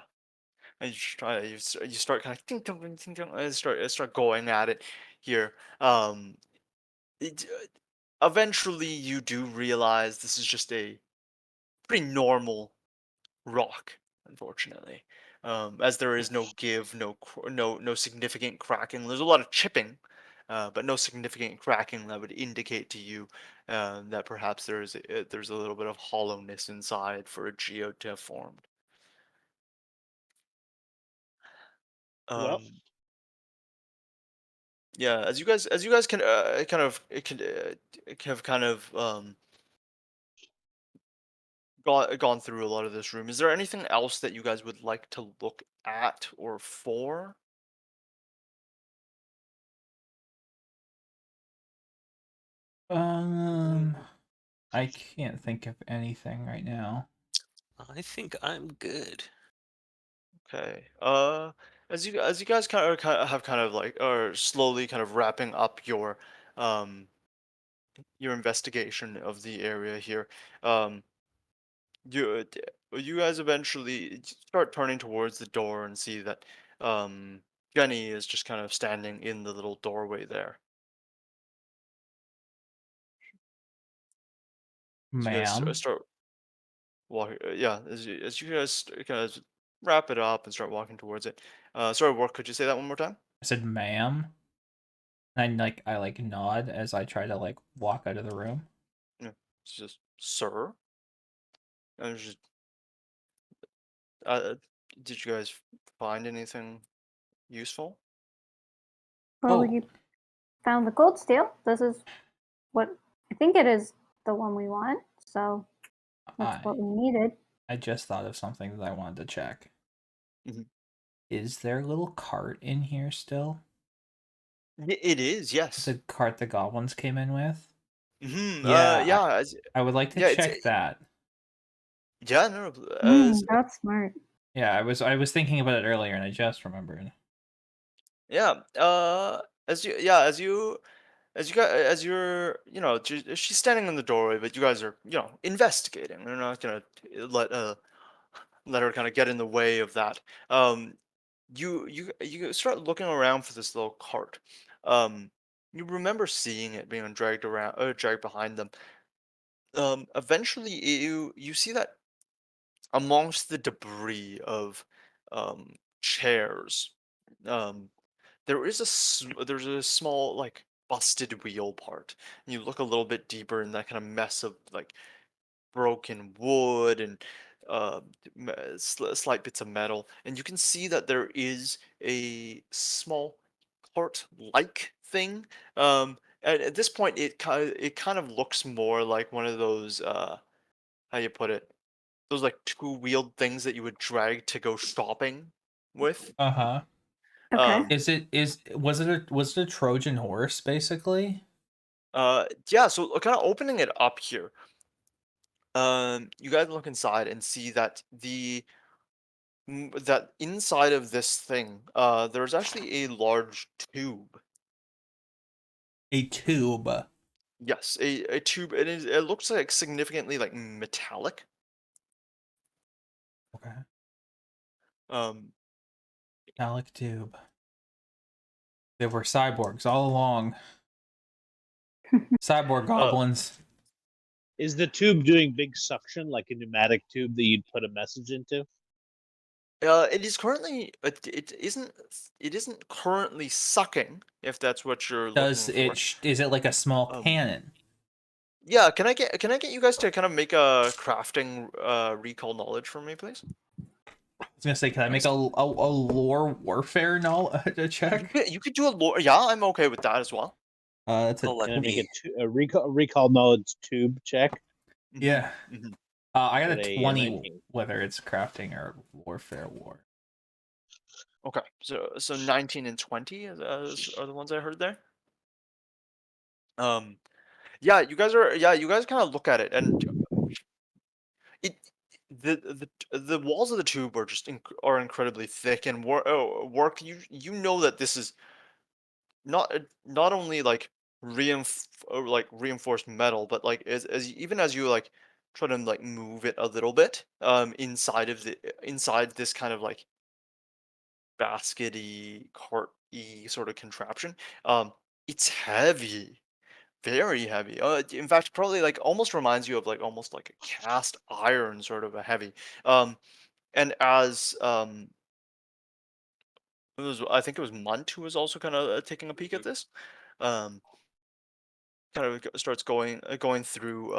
And you just try you start kind of and start going at it here. It, eventually you do realize this is just a pretty normal rock, unfortunately. As there is no give, no significant cracking. There's a lot of chipping, but no significant cracking that would indicate to you that perhaps there's a little bit of hollowness inside for a geode to have formed. Well, Um, yeah, as you guys can kind of it can have kind of gone through a lot of this room. Is there anything else that you guys would like to look at or for? Um, I can't think of anything right now. I think I'm good. Okay. As you guys kind of have kind of like or slowly kind of wrapping up um your investigation of the area here. Um, you guys eventually start turning towards the door and see that Jenny is just kind of standing in the little doorway there. So you guys Ma'am? start walking. Yeah, as you guys kind of wrap it up and start walking towards it. Sorry, what could you say that one more time? I said ma'am. And I like nod as I try to like walk out of the room. Yeah, it's just sir. And it's just, uh, did you guys find anything useful? Well, Oh, we found the gold steel. This is what I think it is, the one we want. So that's I what we needed. I just thought of something that I wanted to check. Mhm. Is there a little cart in here still? It is, yes. The cart the goblins came in with? Hmm. Yeah, Yeah. I would like to Yeah. It's check that. yeah. No. That's smart. Yeah, I was thinking about it earlier and I just remembered. Yeah. As you're, she's standing in the doorway, but you guys are, investigating. We're not gonna let uh let her kind of get in the way of that. Um, you start looking around for this little cart. You remember seeing it being dragged behind them. Eventually you see that amongst the debris of chairs. There's a small like busted wheel part. And you look a little bit deeper in that kind of mess of like broken wood and slight bits of metal, and you can see that there is a small cart-like thing. At this point, it kind of looks more like one of those how you put it, those like two-wheeled things that you would drag to go shopping with. Uh-huh. Okay. Um, Was it a Trojan horse, basically? yeah. So kind of opening it up here, you guys look inside and see that that inside of this thing, there's actually a large tube. A tube. Yes, a tube. It looks like significantly like metallic. Okay. Um, Metallic tube. They were cyborgs all along. Cyborg goblins. Is the tube doing big suction like a pneumatic tube that you'd put a message into? it is currently it isn't currently sucking, if that's what you're Does looking for. it is it like a small Um, cannon? yeah, can I get you guys to kind of make a crafting recall knowledge for me, please? I was gonna say, can I make a lore warfare check? You could do a lore. Yeah, I'm okay with that as well. That's a Oh, let Can I make me. a recall knowledge tube check? yeah. Mhm. I got Got a a 20, 19. whether it's crafting or warfare war. Okay, so 19 and 20 are the ones I heard there. Um, yeah, you guys kind of look at it, and it the walls of the tube are just are incredibly thick, and work. You know that this is not only like reinforced metal, but like even as you like try to like move it a little bit inside this kind of like baskety cart-y sort of contraption, um it's heavy, very heavy. In fact, probably like almost reminds you of like almost like a cast iron sort of a heavy. And as I think it was Munt who was also kind of taking a peek at this. Um, kind of starts going through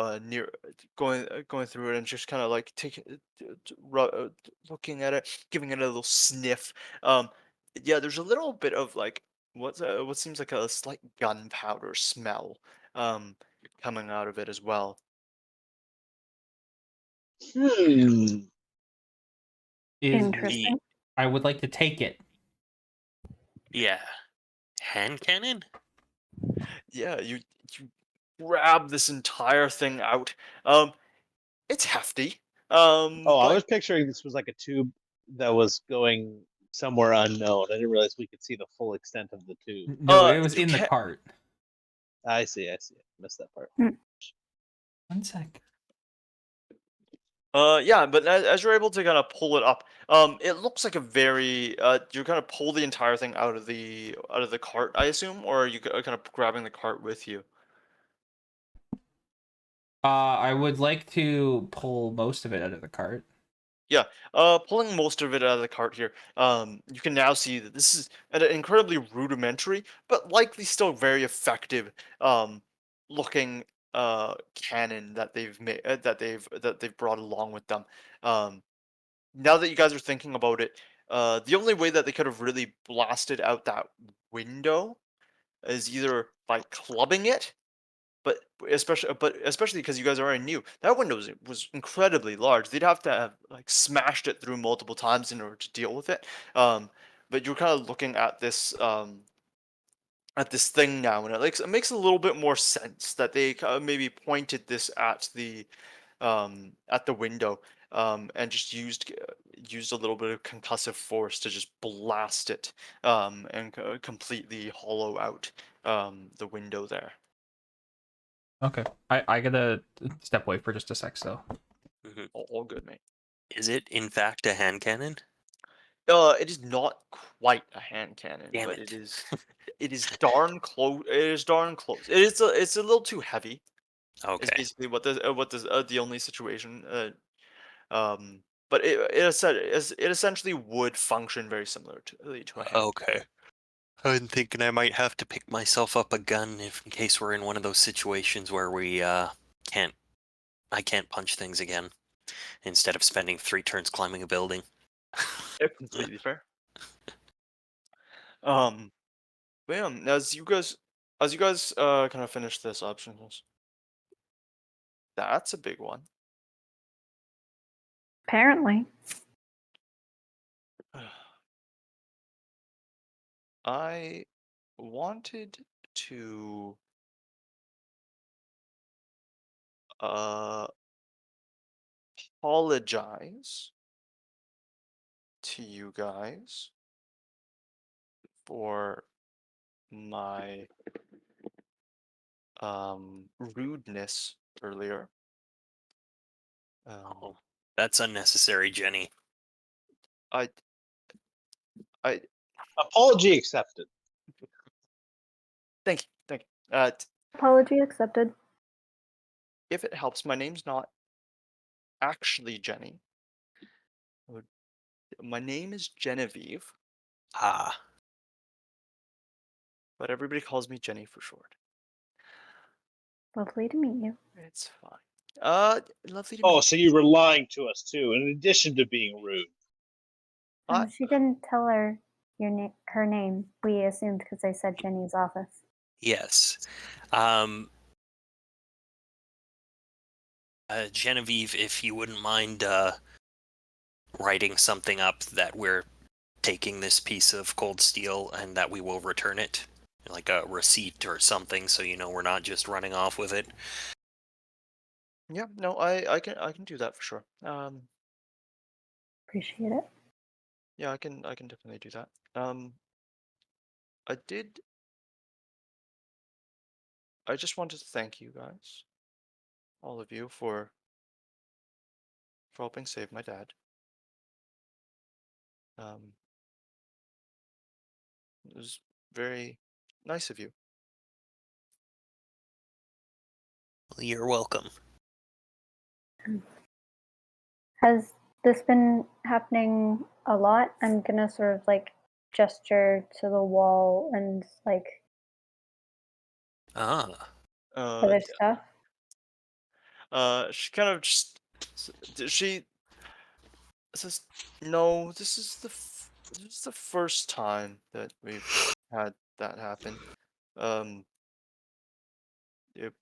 going through it and just kind of like taking looking at it, giving it a little sniff. Um, yeah, there's a little bit of like what seems like a slight gunpowder smell um coming out of it as well. Hmm. Is Interesting. I would like to take it. Yeah. Hand cannon? Yeah, you grab this entire thing out. Um, it's hefty. Oh, I But was picturing this was like a tube that was going somewhere unknown. I didn't realize we could see the full extent of the tube. No, it was you in the can't. cart. I see. I missed that part. One sec. Yeah, but as you're able to kind of pull it up, it looks like a very you kind of pull the entire thing out of the cart, I assume, or are you kind of grabbing the cart with you? I would like to pull most of it out of the cart. Yeah, pulling most of it out of the cart here, you can now see that this is an incredibly rudimentary, but likely still very effective, looking cannon that they've made that they've brought along with them. Um, Now that you guys are thinking about it, the only way that they could have really blasted out that window is either by clubbing it, but especially because you guys already knew that window was incredibly large. They'd have to have like smashed it through multiple times in order to deal with it. Um, but you're kind of looking at this thing now, and it makes a little bit more sense that they maybe pointed this at the window, and just used a little bit of concussive force to just blast it, and completely hollow out the window there. Okay. I gotta step away for just a sec, so. Mhm. All good, mate. Is it in fact a hand cannon? It is not quite a hand cannon, Damn but it. it is darn close. It is darn close. It's a little too heavy. Is Okay. basically what the only situation. but it essentially would function very similar to a hammer. Okay. I'm thinking I might have to pick myself up a gun in case we're in one of those situations where we can't I can't punch things again instead of spending 3 turns climbing a building. Yeah, completely fair. But yeah, as you guys kind of finish this option list, that's a big one. Apparently. I wanted to uh apologize to you guys for my rudeness earlier. Oh, that's unnecessary, Jenny. I I Apology accepted. thank you. Apology accepted. If it helps, my name's not actually Jenny. My name is Genevieve, Ah, but everybody calls me Jenny for short. Lovely to meet you. It's fine. Lovely to Oh, meet so you. you were lying to us too, in addition to being rude. She didn't tell her her name. We assumed because I said Jenny's office. yes. Genevieve, if you wouldn't mind writing something up that we're taking this piece of cold steel and that we will return it, like a receipt or something, so you know we're not just running off with it. Yeah, no, I can do that for sure. Appreciate it. Yeah, I can definitely do that. I did. I just wanted to thank you guys, all of you, for helping save my dad. It was very nice of you. You're welcome. Has this been happening a lot? I'm gonna sort of like gesture to the wall and like Ah, other stuff. She kind of just she says, "No, this is the first time that we've had that happen. Um, it,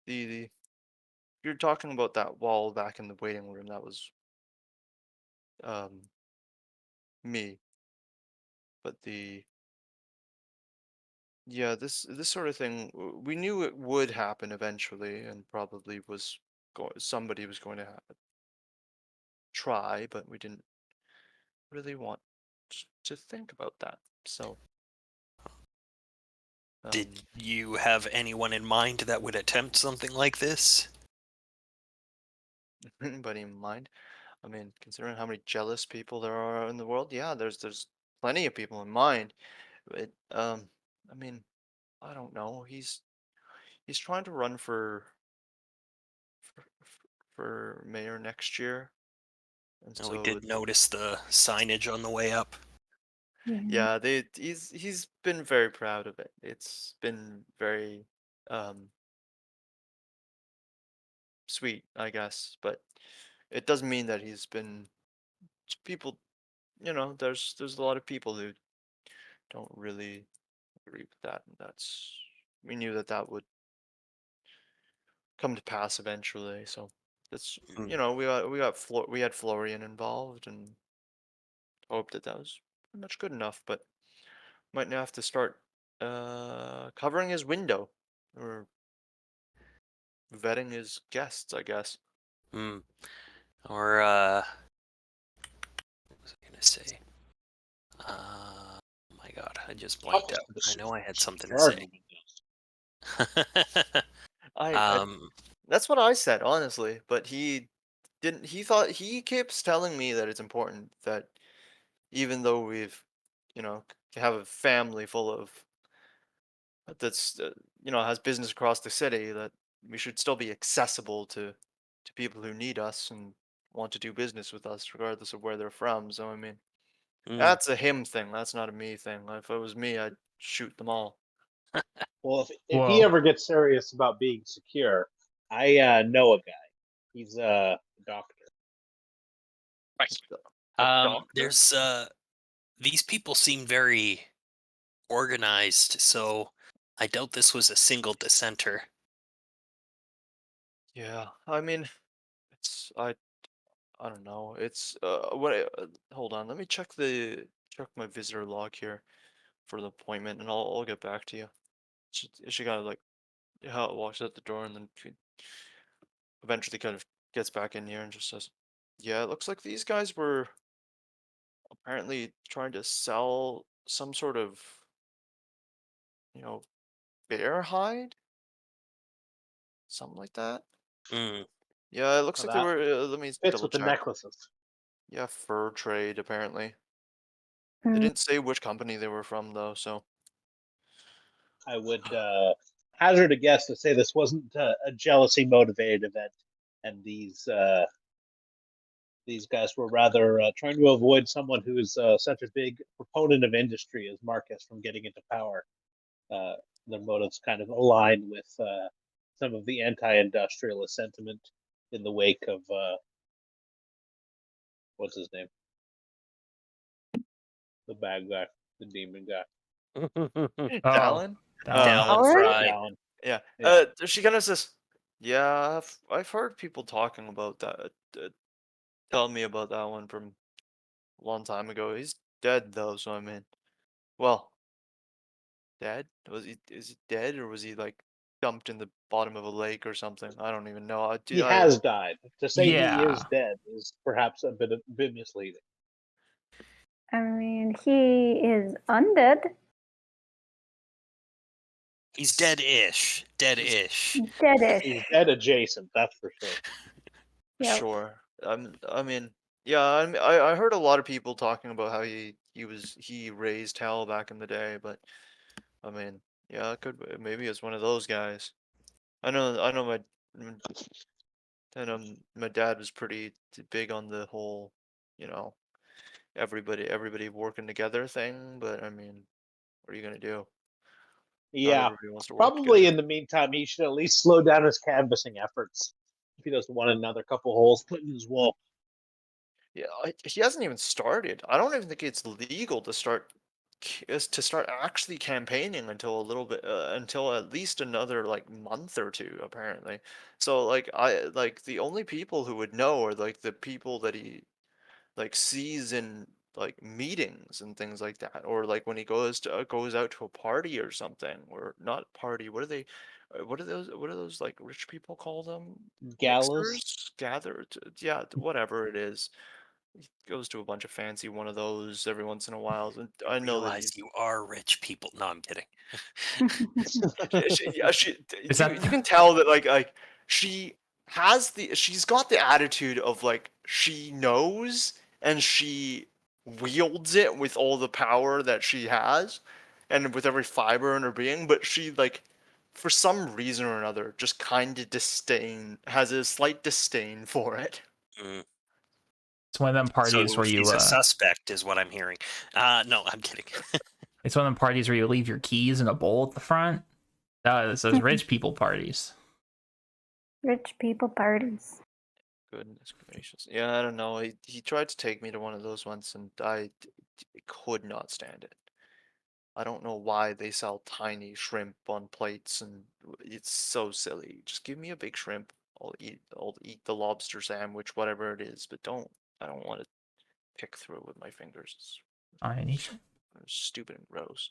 the you're talking about that wall back in the waiting room. That was um me, but this sort of thing we knew it would happen eventually, and probably somebody was going to try, but we didn't really want to think about that. So, did you have anyone in mind that would attempt something like this? anybody in mind? I mean, considering how many jealous people there are in the world, yeah, there's plenty of people in mind. But I mean, I don't know. He's trying to run for, for mayor next year, and We so did notice the signage on the way up. yeah, he's been very proud of it. It's been very um sweet, I guess, but it doesn't mean that he's been people. There's a lot of people who don't really agree with that, and we knew that that would come to pass eventually. So that's Mm. we had Florian involved and hoped that that was pretty much good enough, but might now have to start covering his window or vetting his guests, I guess. Mm. Or what was I gonna say? Oh my god, I just blanked out. I know I had something to say. I um, That's what I said, honestly, but he didn't. He keeps telling me that it's important that even though we've, have a family full of that's has business across the city, that we should still be accessible to people who need us, and want to do business with us, regardless of where they're from. So I mean, Mm. that's a him thing. That's not a me thing. If it was me, I'd shoot them all. Well, if Whoa. he ever gets serious about being secure, I know a guy. He's a doctor. A doctor? There's these people seem very organized, so I doubt this was a single dissenter. Yeah, I mean, it's I don't know. It's hold on. Let me check my visitor log here for the appointment, and I'll get back to you. She kind of like how it walks out the door, and then she eventually kind of gets back in here and just says, "Yeah, it looks like these guys were apparently trying to sell some sort of, you know, bear hide, something like that." Mm. Yeah, it looks Well, like they that were. Let me fits double with the check. necklaces. Yeah, fur trade apparently. They Mm, didn't say which company they were from though, so. I would hazard a guess to say this wasn't a jealousy motivated event, and these guys were rather trying to avoid someone who is such a big proponent of industry as Marcus from getting into power. Uh, their motives kind of align with some of the anti-industrialist sentiment in the wake of what's his name, the bad guy, the demon guy, Oh, Dallin? Dallin. Dallin Howard? Fry. Dallin. Yeah. Yeah, She kind of says, "Yeah, I've heard people talking about that. Telling me about that one from a long time ago. He's dead though, so I mean, well, dead? Is he dead or was he like dumped in the bottom of a lake or something? I don't even know. he has died. To say he is Yeah. dead is perhaps a bit misleading. I mean, he is undead. He's dead-ish. He's Dead-ish. Deadish. He's dead adjacent, that's for sure. Yep. sure. I mean, yeah. I heard a lot of people talking about how he raised hell back in the day, but I mean, yeah, maybe it's one of those guys. I know mm, my dad was pretty big on the whole, you know, everybody working together thing, but I mean, what are you gonna do? Not Yeah, everybody wants to work probably together. in the meantime, he should at least slow down his canvassing efforts if he doesn't want another couple holes put in his wall. Yeah, he hasn't even started. I don't even think it's legal to start actually campaigning until a little bit until at least another like month or two apparently. So like the only people who would know are like the people that he like sees in like meetings and things like that, or like when he goes out to a party or something, or not party. What are those like rich people call them? Galas? Mixers, yeah, whatever it is. He goes to a bunch of fancy one of those every once in a while, and I know that Realize he's you are rich people. No, I'm kidding. yeah, Is you that you can tell that like she's got the attitude of like she knows and she wields it with all the power that she has and with every fiber in her being, but she like for some reason or another just kind of has a slight disdain for it. Mm. it's one of them parties So where you he's a suspect, is what I'm hearing. No, I'm kidding. it's one of them parties where you leave your keys in a bowl at the front. It's those rich people parties. Rich people parties. Goodness gracious. Yeah, I don't know. He tried to take me to one of those once and I could not stand it. I don't know why they sell tiny shrimp on plates and it's so silly. Just give me a big shrimp. I'll eat the lobster sandwich, whatever it is, but I don't want to pick through it with my fingers. It's stupid and gross.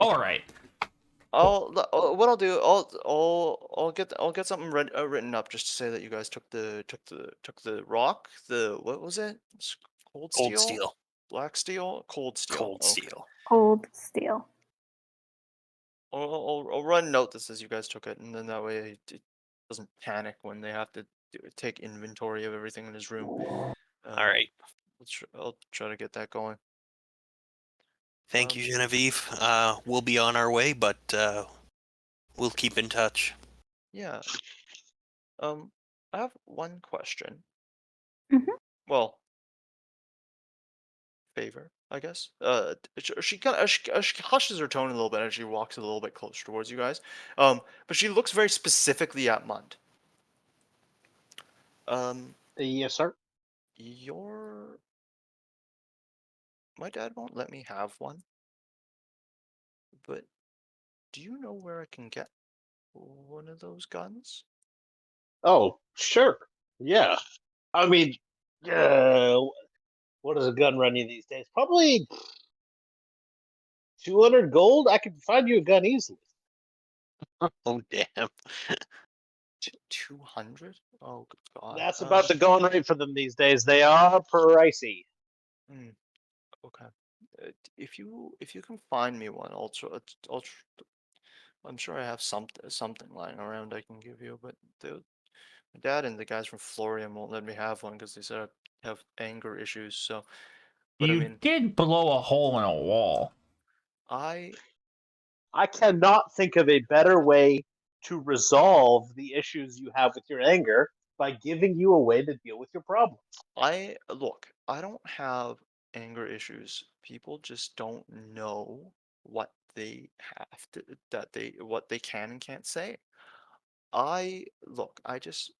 All right. What I'll do, I'll get something written up just to say that you guys took the rock, what was it? Cold Cold steel? steel. Black steel? Cold steel. Cold Okay. steel. Cold steel. I'll run a note that says you guys took it, and then that way it doesn't panic when they have to take inventory of everything in his room. All right. I'll try to get that going. Thank Um, you, Genevieve. We'll be on our way, but we'll keep in touch. yeah. Um, I have one question. Mhm. Well, favor, I guess. She kind of she hushes her tone a little bit as she walks a little bit closer towards you guys. But she looks very specifically at Mund. Yes, sir. Your my dad won't let me have one, but do you know where I can get one of those guns? Oh, sure. Yeah. I mean, uh, what does a gun run you these days? Probably 200 gold. I can find you a gun easily. Oh damn. 200? Oh, good God. That's about the going rate for them these days. They are pricey. Okay. If you can find me one, I'm sure I have something lying around I can give you, but my dad and the guys from Florian won't let me have one because they said I have anger issues. So, but I You mean, did blow a hole in a wall. I I cannot think of a better way to resolve the issues you have with your anger by giving you a way to deal with your problem. I look, I don't have anger issues. People just don't know what they have to that they what they can and can't say. I look, I just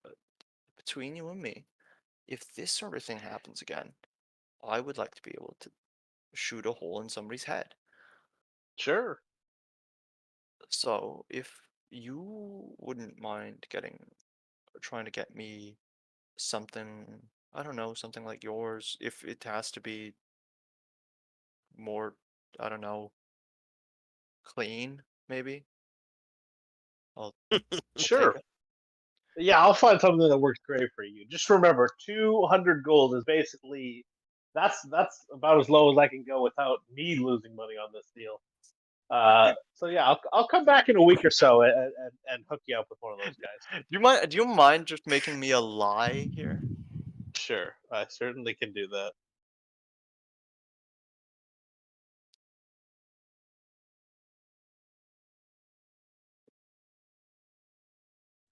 between you and me, if this sort of thing happens again, I would like to be able to shoot a hole in somebody's head. Sure. So if you wouldn't mind trying to get me something, I don't know, something like yours, if it has to be more, I don't know, clean, maybe, I'll take Sure. it. Yeah, I'll find something that works great for you. Just remember, 200 gold is basically that's about as low as I can go without me losing money on this deal. So yeah, I'll come back in a week or so and hook you up with one of those guys. Do you mind just making me a lie here? Sure, I certainly can do that.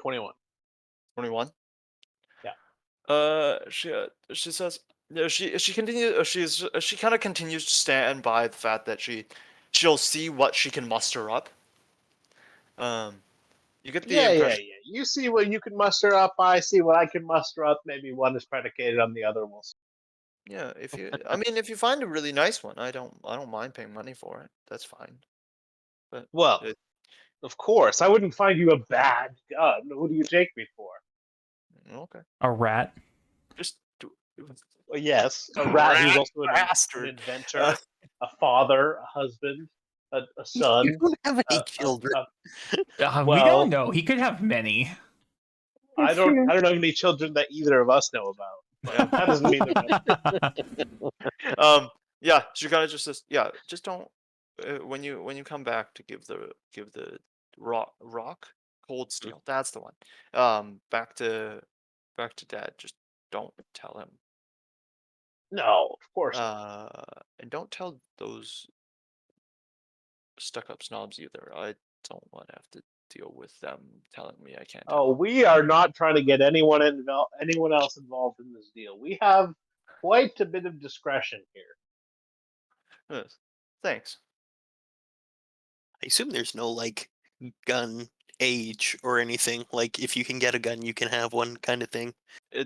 21. 21? Yeah. She says, she continues, she kind of continues to stand by the fact that she'll see what she can muster up. You get the Yeah. impression, You see what you can muster up. I see what I can muster up. Maybe one is predicated on the other. We'll see. yeah. I mean, if you find a really nice one, I don't mind paying money for it. That's fine. But Well, it, of course, I wouldn't find you a bad gun. Who do you take me for? okay, A rat. just do, Well, yes, a rat who's also an bastard. inventor, a father, a husband, a You son. don't have any A, children. We don't well, know. He could have many. It's true. I don't know any children that either of us know about. But Yeah. that doesn't mean they're bad. Yeah. She kind of just says, yeah, just don't. When you come back to give the rock cold steel, that's the one. Back to dad. Just don't tell him. No, of course not. And don't tell those stuck up snobs either. I don't want to have to deal with them telling me I can't have Oh, we are not trying to get anyone else involved in this deal. We have quite a bit of discretion here. Yes. Thanks. I assume there's no like gun age or anything. Like if you can get a gun, you can have one kind of thing.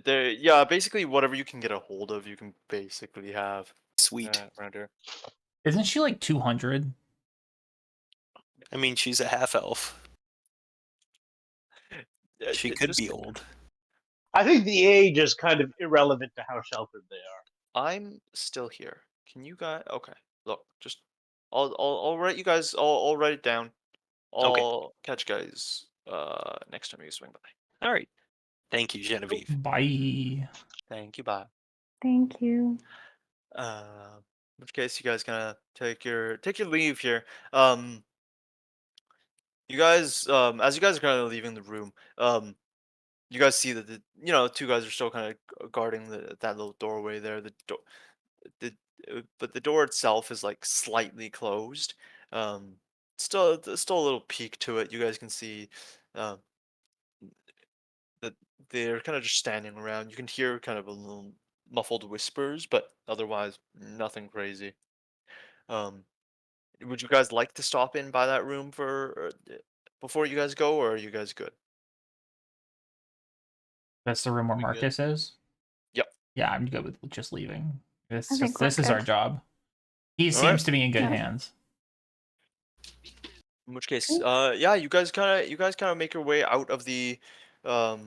Yeah, basically whatever you can get a hold of, you can basically have Sweet. around here. Isn't she like 200? I mean, she's a half elf. She could be old. I think the age is kind of irrelevant to how sheltered they are. I'm still here. Can you guys? Okay, look, just I'll write you guys. I'll write it down. Okay. I'll catch you guys next time you swing by. All right. Thank you, Genevieve. Bye. Thank you. Bye. Thank you. In which case you guys gonna take your leave here. You guys as you guys are kind of leaving the room, you guys see that the two guys are still kind of guarding that little doorway there. The but the door itself is like slightly closed. Um, there's still a little peek to it. You guys can see uh, the they're kind of just standing around. You can hear kind of a little muffled whispers, but otherwise nothing crazy. Um, would you guys like to stop in by that room for before you guys go, or are you guys good? That's the room where We good? Marcus is. Yep. Yeah, I'm good with just leaving. I think we're This is our good. job. He All right. seems to be in good Yeah. hands. In which case, Great. yeah, you guys kind of make your way out of the, out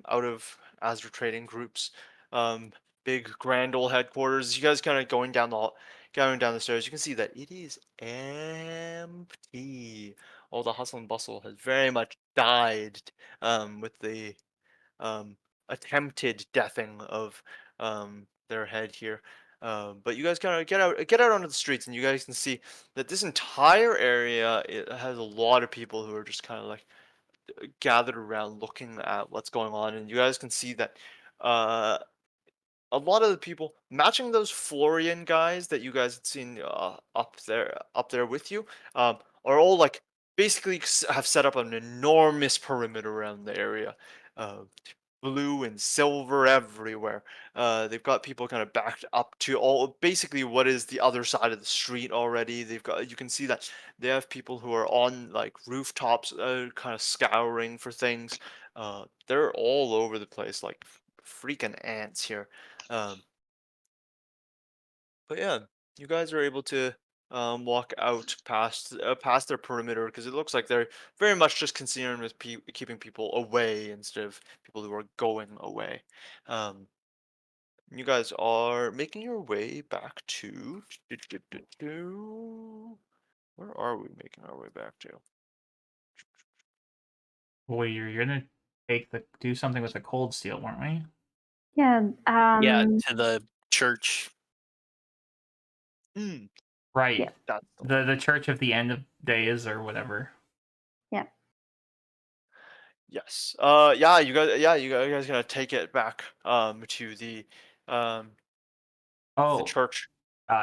of Azure trading groups, um, big grand old headquarters. You guys kind of going down the stairs. You can see that it is empty. All the hustle and bustle has very much died, with the um, attempted deathing of their head here. But you guys kind of get out onto the streets, and you guys can see that this entire area it has a lot of people who are just kind of like gathered around looking at what's going on, and you guys can see that uh, a lot of the people matching those Florian guys that you guys had seen up there with you, are all like basically have set up an enormous perimeter around the area. Uh, Blue and silver everywhere. They've got people kind of backed up to all basically what is the other side of the street already. You can see that they have people who are on like rooftops, kind of scouring for things. They're all over the place like freaking ants here. Um, but yeah, you guys are able to walk out past their perimeter because it looks like they're very much just concerned with keeping people away instead of people who are going away. Um, you guys are making your way back to. Where are we making our way back to? Well, you're gonna do something with the cold steel, weren't we? Yeah. Yeah, to the church. Mm, Right. Yeah. that's the one. The Church of the End of Days or whatever. Yeah. Yes. Yeah. You guys gonna take it back to um the Oh, church.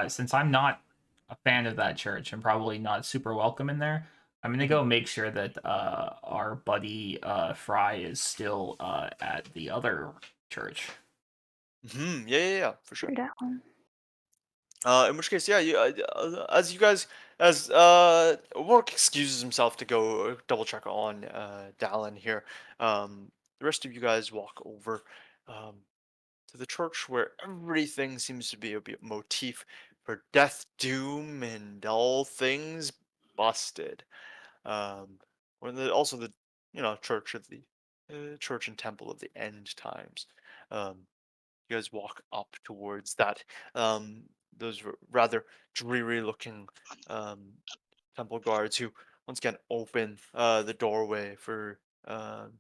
since I'm not a fan of that church and probably not super welcome in there, I'm gonna Mhm. go make sure that our buddy Fry is still at the other church. Yeah, for sure. Straight out one. In which case, yeah, as you guys, as Work excuses himself to go double check on Dallin here. The rest of you guys walk over um, to the church where everything seems to be a bit motif for death, doom, and all things busted. Or also the church of the church and temple of the end times. Um, you guys walk up towards that those rather dreary looking um, temple guards who once again open the doorway um,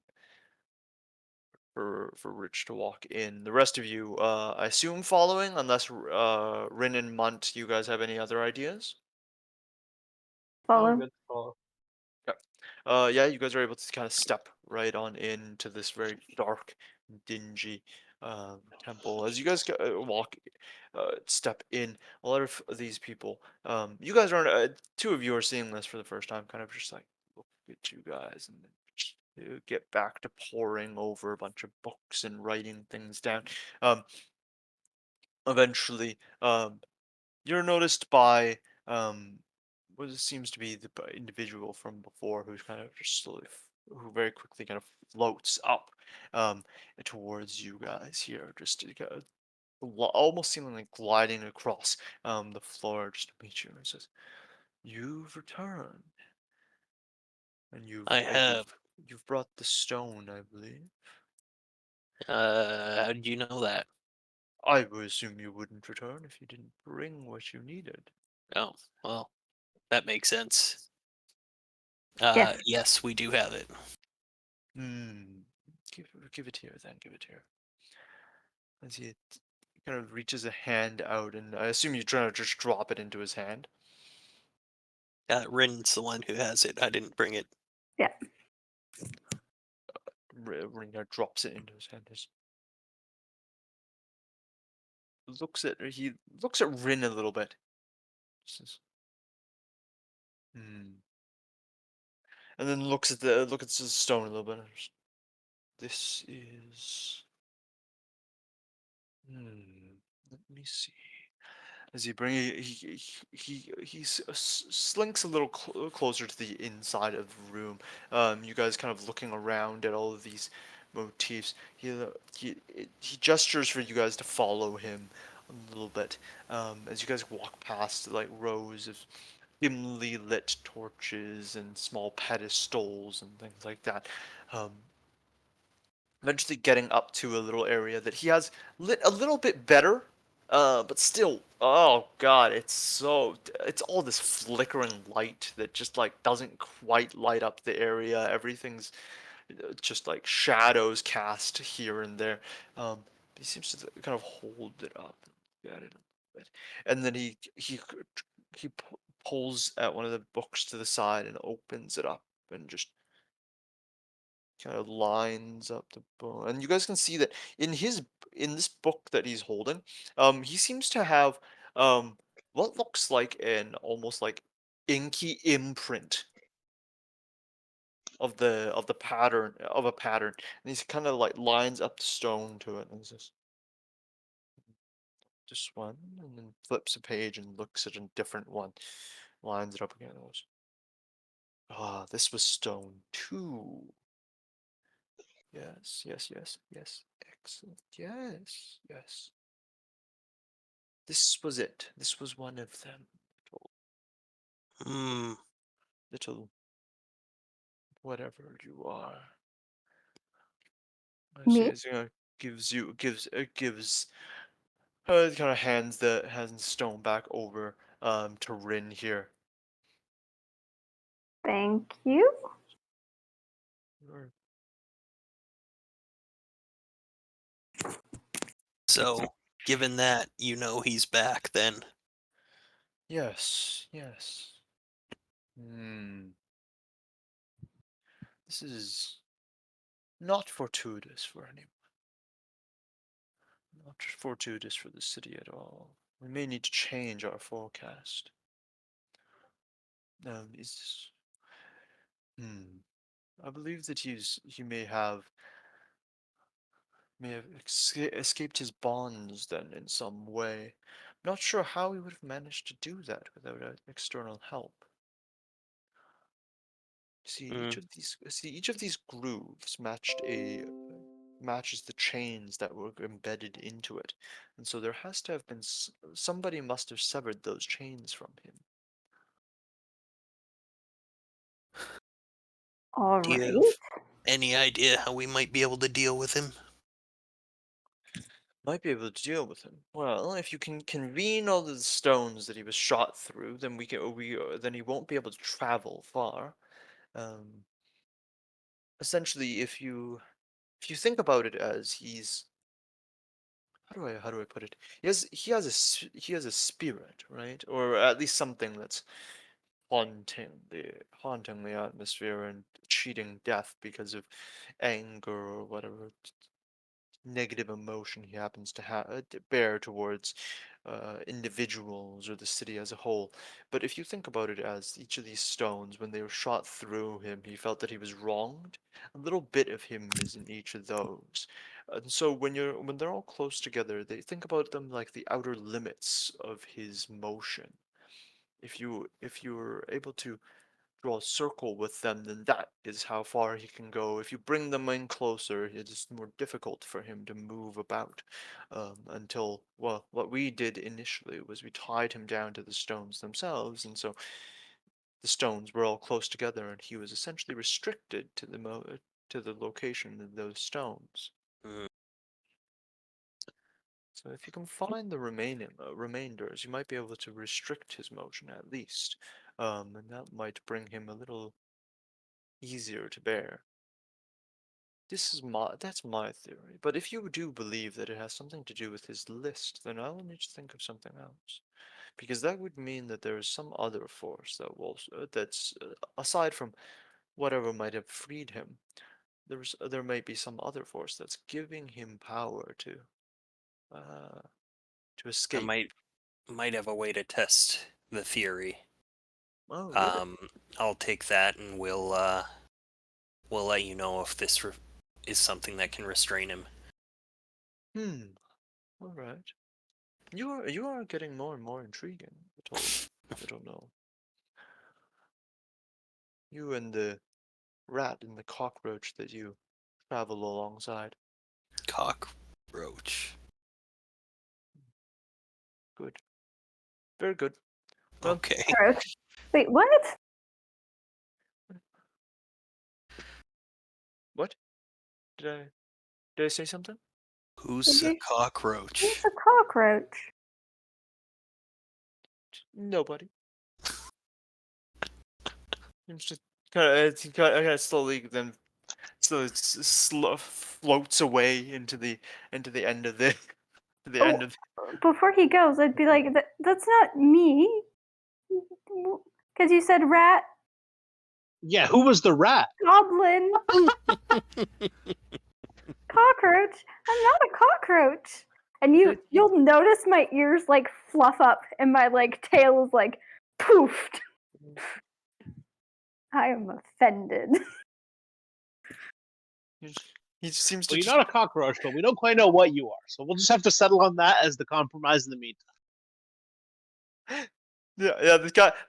for Rich to walk in. The rest of you, I assume, following, unless Rin and Munt, you guys have any other ideas? I'm Follow. good. Follow. Okay. Yeah, you guys are able to kind of step right on into this very dark, dingy temple. As you guys step in, a lot of these people, you guys aren't, two of you are seeing this for the first time, kind of just like, look at you guys, and then just, get back to poring over a bunch of books and writing things down. Um, Eventually, you're noticed by what seems to be the individual from before who's kind of just who very quickly kind of floats up um, towards you guys here, just to kind of almost seeming like gliding across the floor just to meet you, and says, "You've returned, and I have. you've brought the stone, I believe. How did you know that? I would assume you wouldn't return if you didn't bring what you needed." Oh, well, that makes sense. Yes. Yes, we do have it. Hmm. Give it here then. Give it here. As he kind of reaches a hand out, and I assume you're trying to just drop it into his hand. Rin's the one who has it. I didn't bring it. Yeah. Ringo drops it into his hand. He looks at Rin a little bit. Says, hmm. And then looks at the stone a little bit. this is. Let me see. As he slinks a little closer to the inside of the room. You guys kind of looking around at all of these motifs. He gestures for you guys to follow him a little bit. As you guys walk past like rows of dimly lit torches and small pedestals and things like that. Um, Eventually getting up to a little area that he has lit a little bit better, but still, oh god, it's all this flickering light that just like doesn't quite light up the area. Everything's just like shadows cast here and there. He seems to kind of hold it up and look at it a little bit, and then he pulls at one of the books to the side and opens it up and just kind of lines up the book. And you guys can see that in this book that he's holding, he seems to have what looks like an almost like inky imprint of the pattern of a pattern. And he's kind of like lines up the stone to it and he says, this one, and then flips a page and looks at a different one, lines it up again. And goes, ah, this was stone too. Yes, yes, yes, yes. Excellent. Yes, yes. This was it. This was one of them. Hmm. Little whatever you are. Me? As gives kind of hands the stone back over to Rin here. Thank you. Sure. So, given that, you know he's back then. Yes, yes. This is not fortuitous for anyone. Not fortuitous for the city at all. We may need to change our forecast. Is I believe that he may have escaped his bonds then in some way. Not sure how he would have managed to do that without external help. Hmm. Each of these grooves matches the chains that were embedded into it, and so there has to have been somebody must have severed those chains from him. All Do you right. have any idea how we might be able to deal with him? Might be able to deal with him. Well, if you can convene all the stones that he was shot through, then then he won't be able to travel far. Um, Essentially, if you think about it as he's how do I put it? He has a spirit, right? Or at least something that's haunting the atmosphere and cheating death because of anger or whatever negative emotion he happens to bear towards individuals or the city as a whole. But if you think about it as each of these stones, when they were shot through him, he felt that he was wronged. A little bit of him is in each of those. And so when they're all close together, they think about them like the outer limits of his motion. If you're able to draw a circle with them, then that is how far he can go. If you bring them in closer, it is more difficult for him to move about. Until, well, what we did initially was we tied him down to the stones themselves, and so the stones were all close together, and he was essentially restricted to to the location of those stones. Hmm. So if you can find the remainders, you might be able to restrict his motion at least, and that might bring him a little easier to bear. That's my theory. But if you do believe that it has something to do with his list, then I will need to think of something else. Because that would mean that there is some other force that will that's aside from whatever might have freed him. There may be some other force that's giving him power uh to I escape. might have a way to test the theory. Oh, really? I'll take that, and we'll let you know if this is something that can restrain him. All right. You are getting more and more intriguing. I don't know. You and the rat and the cockroach that you travel alongside. Cockroach. Good. Very good. Well, Okay. Cockroach. Wait, what? what? Did I say something? Who's a cockroach? Who's a cockroach? Nobody. It's just kind of slowly then so it floats away into the end of the to the end Oh, of before he goes, I'd be like, that's not me. Because you said rat, Yeah, who was the rat? goblin, cockroach. I'm not a cockroach. And you'll notice my ears like fluff up and my like tail is like poofed. I am offended. he seems to Well, you're just not a cockroach, but we don't quite know what you are. So we'll just have to settle on that as the compromise in the meantime. yeah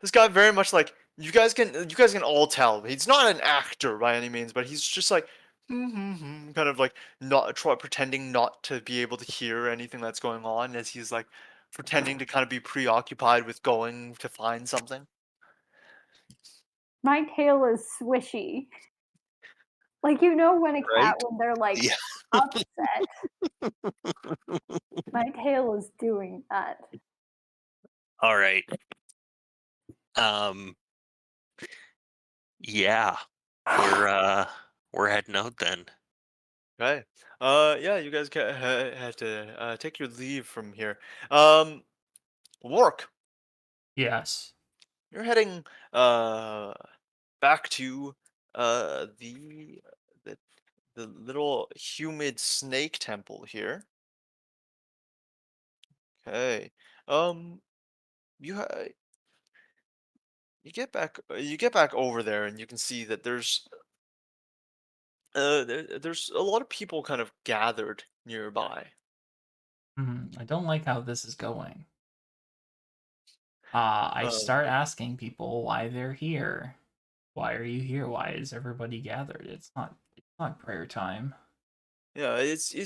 this guy very much like you guys can all tell he's not an actor by any means, but he's just like kind of like not pretending not to be able to hear anything that's going on as he's like pretending to kind of be preoccupied with going to find something. My tail is swishy. Like you know when a cat Right? when they're like Yeah. upset. My tail is doing that. All right. Yeah. We're heading out then. Right. Yeah, you guys had to take your leave from here. Work. Yes. You're heading uh back to the the the little humid snake temple here. Okay. Um, you you get back over there and you can see that there's a lot of people kind of gathered nearby. I don't like how this is going. I Uh, start asking people why they're here. Why are you here? Why is everybody gathered? It's not prayer time. yeah, it's you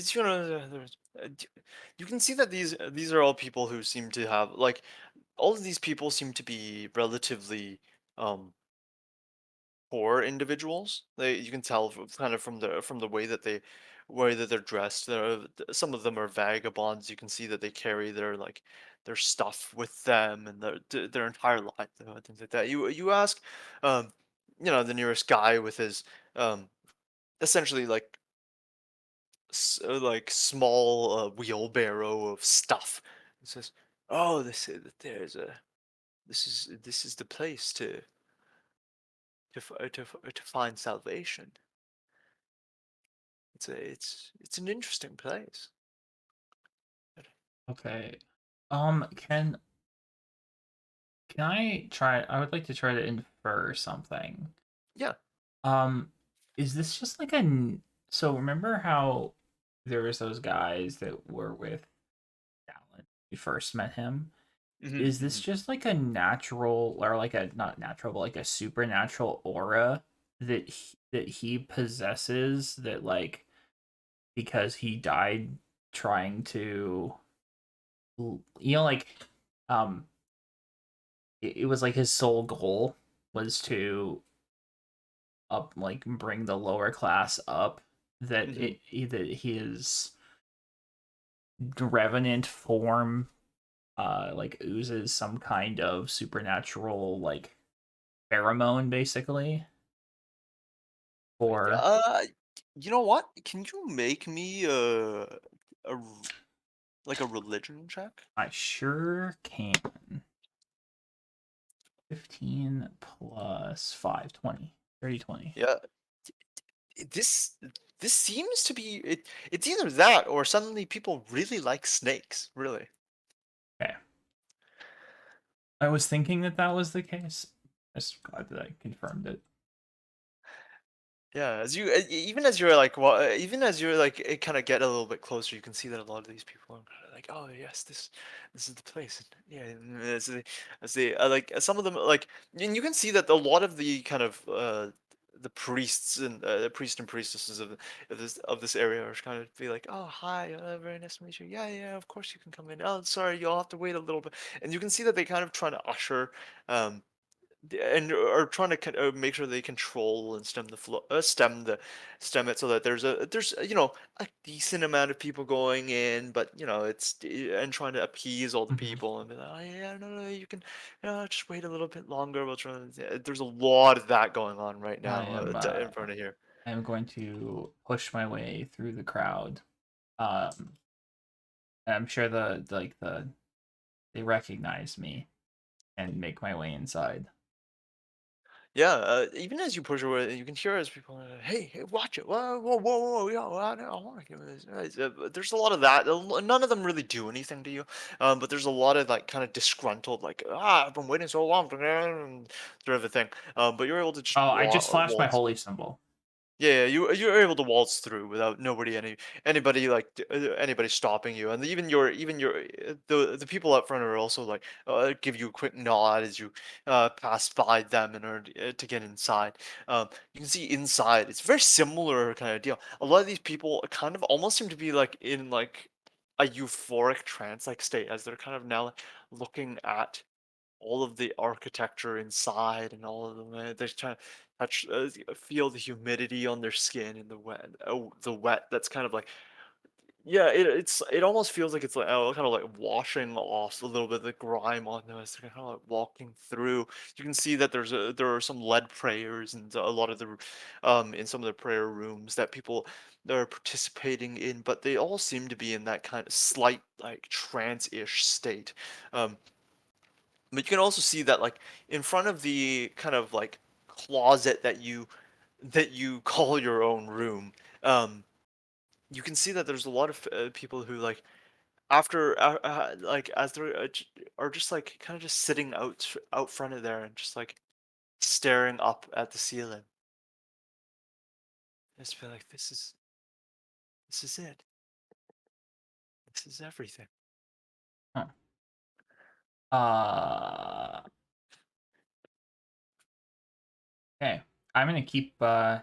can see that these are all people who seem to have like all of these people seem to be relatively um poor individuals. You can tell kind of from the way that they're dressed. Some of them are vagabonds. You can see that they carry their stuff with them and their entire life, things like that. You ask, um, the nearest guy with his essentially like small wheelbarrow of stuff. It says, "Oh, this is the place to find salvation. It's an interesting place." Okay. Can I try? I would like to try to infer something. Yeah. Um, is this just like so remember how there was those guys that were with Alan when we first met him? Is this Hmm. just like a natural or like a not natural but like a supernatural aura that he possesses that like because he died trying to like um it was like his sole goal was to up like bring the lower class up that Hmm. that his revenant form like oozes some kind of supernatural like pheromone basically or You know what? Can you make me like a religion check? I sure can. 15 plus 5, 20, 30, 20. Yeah. This this seems to be it's either that or suddenly people really like snakes, really. Okay. I was thinking that that was the case. I'm just glad that I confirmed it. Yeah, as you even as you're like even as you're like kind of get a little bit closer, you can see that a lot of these people are kind of like, oh yes, this is the place. And yeah, and as they like some of them like, and you can see that a lot of the kind of the priests and the priest and priestesses of this area are kind of be like, oh hi, very nice to meet you. Yeah, yeah, of course you can come in. Oh, sorry, you'll have to wait a little bit. And you can see that they kind of trying to usher um and are trying to make sure they control and stem the flow, stem it so that there's a decent amount of people going in, but and trying to appease all the Mhm. people and be like, oh yeah, no, you can, just wait a little bit longer. We'll try. There's a lot of that going on right I now am in front of here. I am going to push my way through the crowd. Um, I'm sure the they recognize me and make my way inside. Yeah, even as you push away, you can hear as people are like, hey, watch it. Whoa, whoa, whoa, whoa, yo, I want to give this. But there's a lot of that. None of them really do anything to you. But there's a lot of like kind of disgruntled, like, I've been waiting so long, and sort of a thing. But you're able to just Oh, I just flashed my waltz. holy symbol. Yeah, you're able to waltz through without anybody like anybody stopping you, and even your the people up front are also like give you a quick nod as you pass by them in order to get inside. You can see inside it's very similar kind of deal. A lot of these people kind of almost seem to be like in like a euphoric trance like state as they're kind of now looking at all of the architecture inside and all of them. They're trying to touch, feel the humidity on their skin and the wet. That's kind of like, yeah. It almost feels like it's like kind of like washing off a little bit of the grime on them as they're kind of like walking through. You can see that there are some lead prayers and a lot of the in some of the prayer rooms that people that are participating in, but they all seem to be in that kind of slight like trance-ish state. Um, but you can also see that like in front of the kind of like closet that you call your own room, um, you can see that there's a lot of people who like after like as they're are just like kind of just sitting out front of there and just like staring up at the ceiling. Just be like, this is it. This is everything. Huh. Uh, okay. I'm gonna keep. I'm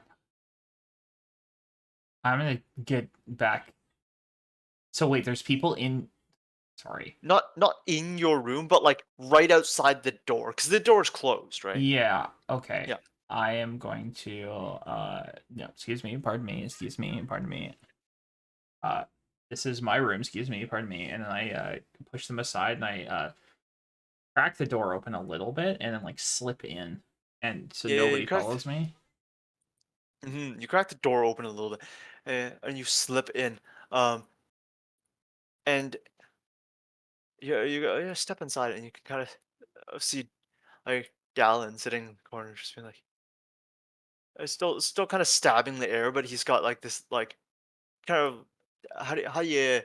gonna get back. So wait, there's people in. Sorry. Not in your room, but like right outside the door, because the door's closed, right? Yeah. Okay. Yeah. I am going to. No. Excuse me. Pardon me. Excuse me. Pardon me. Uh, this is my room. Excuse me. Pardon me. And then I push them aside and I crack the door open a little bit and then like slip in, and so Yeah, nobody follows me. You crack the door open a little bit, and you slip in. Um, and you step inside, and you can kind of see like Dallin sitting in the corner, just being like, still kind of stabbing the air, but he's got like this like kind of how do you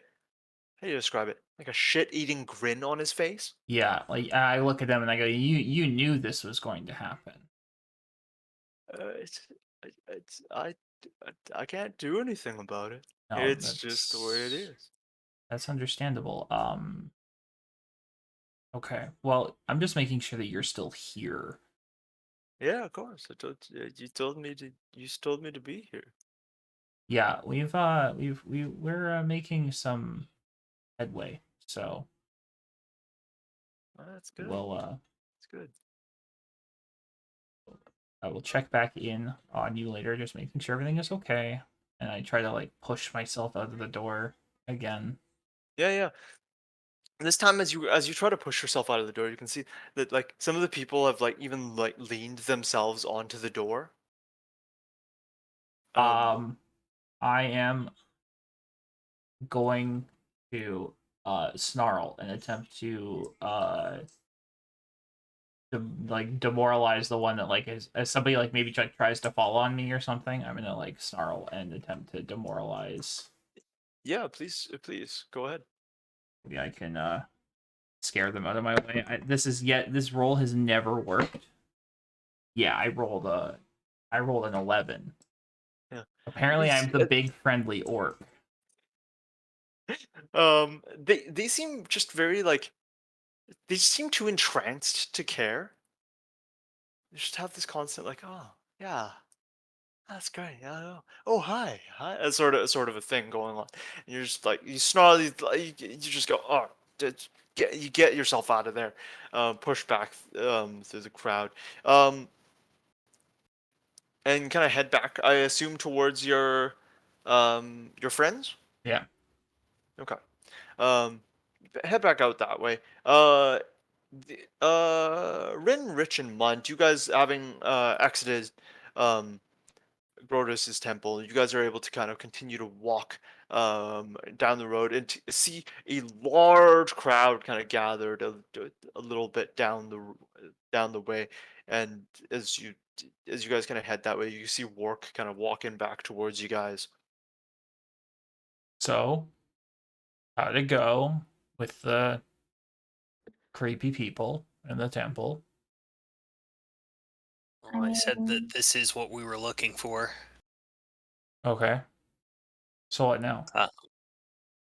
describe it? Like a shit-eating grin on his face. Yeah, like I look at them and I go, "You knew this was going to happen." It's it's I can't do anything about it. No, It's just the way it is. that's understandable. Okay. Well, I'm just making sure that you're still here. Yeah, of course. You told me to be here. Yeah, we're making some headway. So Oh, that's good. we'll That's good. I will check back in on you later, just making sure everything is okay. And I try to like push myself out of the door again. Yeah, yeah. This time, as you try to push yourself out of the door, you can see that like some of the people have like even like leaned themselves onto the door. Um, I am going to snarl and attempt to like demoralize the one that like is as somebody like maybe tries to fall on me or something. I'm gonna like snarl and attempt to demoralize. yeah, please go ahead. Maybe I can scare them out of my way. This roll has never worked. Yeah, I rolled an 11. Yeah. Apparently, I'm the It's- big friendly orc. They seem just very like they seem too entranced to care. They just have this constant like, oh yeah, that's great. Yeah, oh hi, that's sort of a thing going on. And you're just like you snarl, you just go, oh, you get yourself out of there, push back through the crowd, and kind of head back. I assume towards your friends. Yeah. Okay. Um, head back out that way. Rin, Rich, and Munt, you guys having exited um Brodus's temple, you guys are able to kind of continue to walk down the road and see a large crowd kind of gathered a little bit down the way. And as you guys kind of head that way, you see Wark kind of walking back towards you guys. So, how'd it go with the creepy people in the temple? Well, I said mean, that this is what we were looking for. Okay. So what now?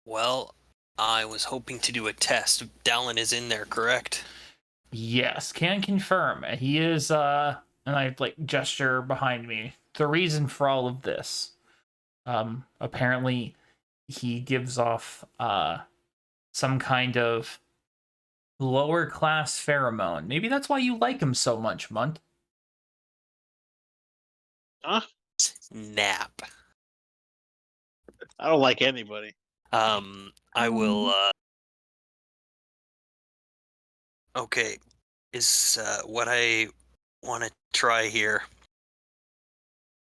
Well, I was hoping to do a test. Dallin is in there, correct? Yes, can confirm. He is and I like gesture behind me. The reason for all of this. Apparently he gives off some kind of lower class pheromone. Maybe that's why you like him so much, Munt. Huh? Nap. I don't like anybody. I will. Okay, is what I want to try here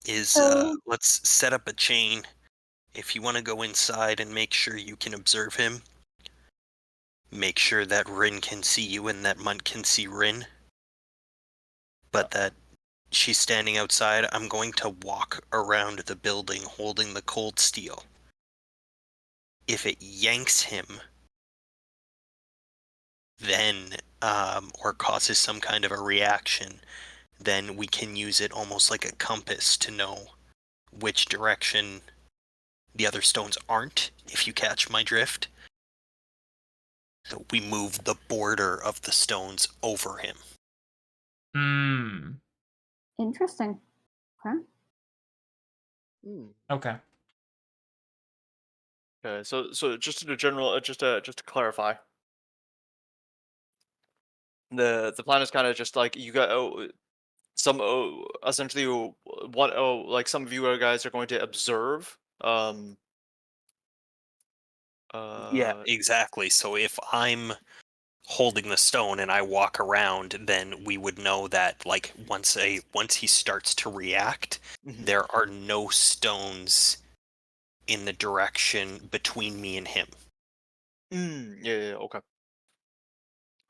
is So- let's set up a chain. If you want to go inside and make sure you can observe him, make sure that Rin can see you and that Munt can see Rin, but that she's standing outside. I'm going to walk around the building holding the cold steel. If it yanks him, then or causes some kind of a reaction, then we can use it almost like a compass to know which direction the other stones aren't, if you catch my drift. So we move the border of the stones over him. Hmm. Interesting. Okay. Okay. Okay, so just in a general, just to clarify, the plan is kind of just like you got some essentially what like some of you guys are going to observe Yeah, uh exactly. So if I'm holding the stone and I walk around, then we would know that like once he starts to react, mhm. there are no stones in the direction between me and him. Yeah, okay.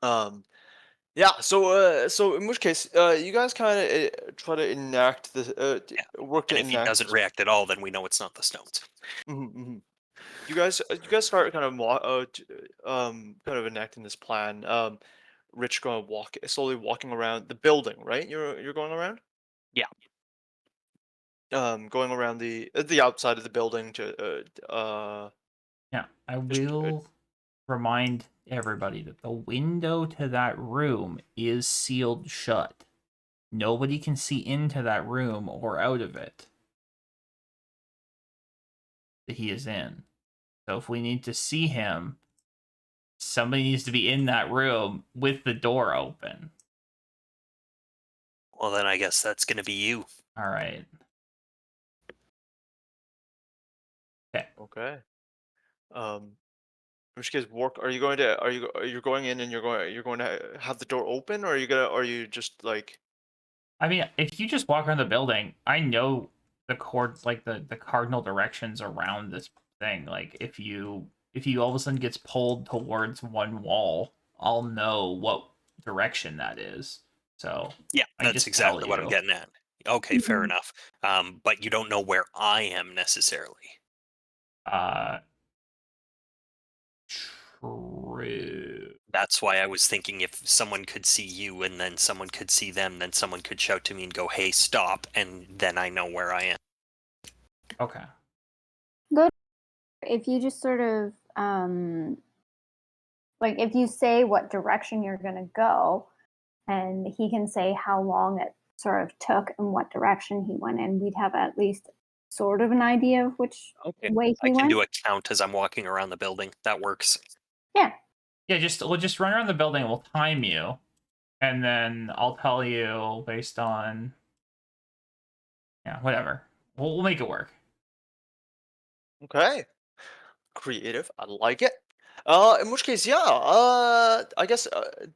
Um, yeah. So in which case, you guys kind of try to enact the Yeah. work to And if he enact doesn't this. react at all, then we know it's not the stones. You guys start kind of kind of enacting this plan. Rich going to slowly walking around the building, right? You're going around. Yeah. Going around the outside of the building to Yeah, I just will remind everybody that the window to that room is sealed shut. Nobody can see into that room or out of it that he is in. So if we need to see him, somebody needs to be in that room with the door open. Well, then I guess that's going to be you. All right. Okay. okay. In which case, work. Are you going to are you going in and you're going to have the door open, or are you just like I mean, if you just walk around the building, I know the cardinal directions around this thing. Like if you all of a sudden gets pulled towards one wall, I'll know what direction that is. So Yeah, I that's just tell exactly what I'm you. getting at. Okay, fair Mhm. enough. But you don't know where I am necessarily. Uh True. That's why I was thinking if someone could see you and then someone could see them, then someone could shout to me and go, "Hey, stop!" And then I know where I am. Okay. If you just sort of like if you say what direction you're going to go, and he can say how long it sort of took and what direction he went in, we'd have at least sort of an idea of which Okay. way I he can went. do a count as I'm walking around the building. That works. Yeah. Yeah, we'll just run around the building. We'll time you, and then I'll tell you based on whatever. We'll make it work. Okay. Creative. I like it. In which case, yeah. I guess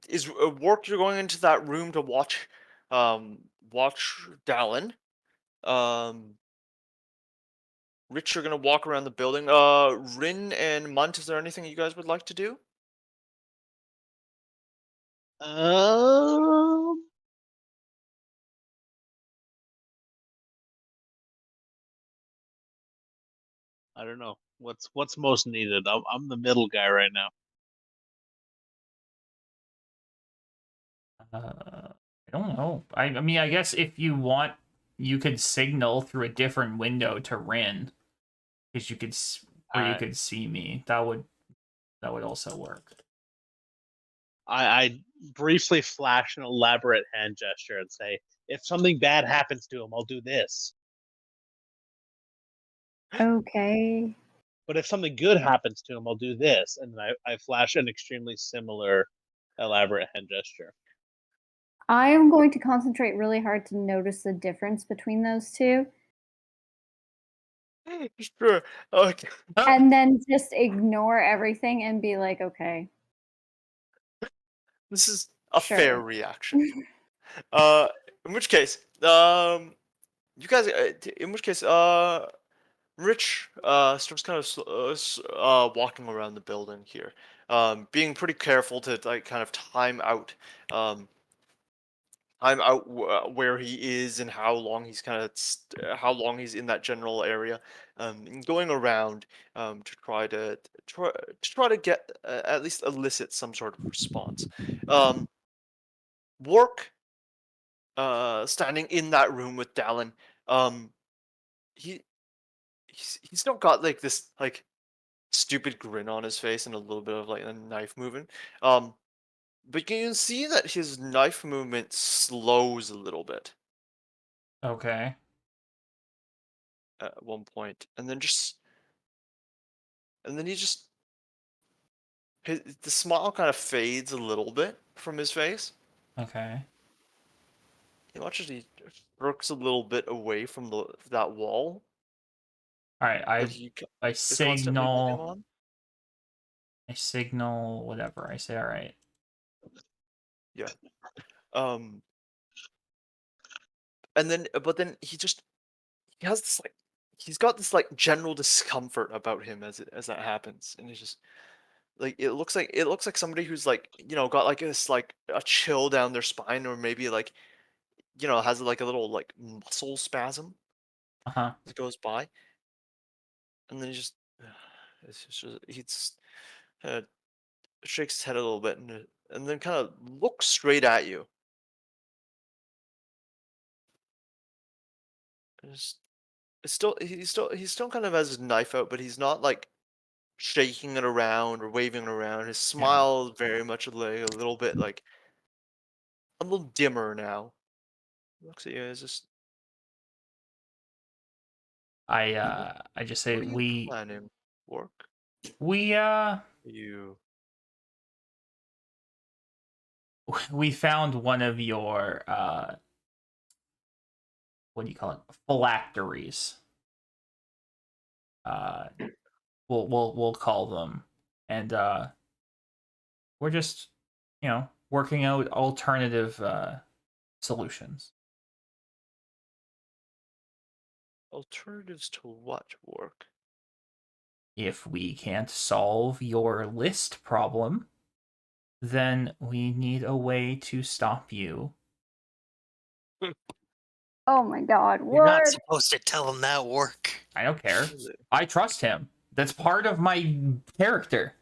is work. You're going into that room to watch Dallin. Um, Rich, you're gonna walk around the building. Rin and Munt, is there anything you guys would like to do? Um, I don't know. What's most needed? I'm the middle guy right now. I don't know. I mean, I guess if you want, you could signal through a different window to Rin, because you could where you I could see me. That would also work. I briefly flash an elaborate hand gesture and say, "If something bad happens to him, I'll do this. Okay. But if something good happens to him, I'll do this." And then I flash an extremely similar, elaborate hand gesture. I am going to concentrate really hard to notice the difference between those two, Sure. Okay. and then just ignore everything and be like, okay, This is a sure. fair reaction. In which case, you guys, in which case, Rich, starts kind of walking around the building here, being pretty careful to like kind of time out where he is and how long he's how long he's in that general area, and going around, to try to get at least elicit some sort of response. Um, Work, standing in that room with Dallin, um, he he's still got like this like stupid grin on his face and a little bit of like a knife movement. But you can see that his knife movement slows a little bit Okay. at one point, and then he just the smile kind of fades a little bit from his face. Okay. You watch as he looks a little bit away from that wall All right. that he I is constantly leaning signal. on. I signal whatever. I say all right. Yeah. Um. And then, but then he has this like he's got this like general discomfort about him as that happens, and he's just like it looks like somebody who's like got like this like a chill down their spine, or maybe like has like a little like muscle spasm Uh-huh. that goes by, and then he just he's kind of shakes his head a little bit, and then kind of looks straight at you. And it's still he's still kind of has his knife out, but he's not like shaking it around or waving it around. His Yeah. smile is very much like a little bit like a little dimmer now. Looks at you. Is just I just say what are you planning? Work? we You we found one of your what do you call it? Phylacteries. Uh we'll call them. And we're just, working out alternative solutions. alternatives to what work? If we can't solve your list problem, then we need a way to stop you. Oh my god, You're not what? supposed to tell him that work. I don't care. Really? I trust him. That's part of my character.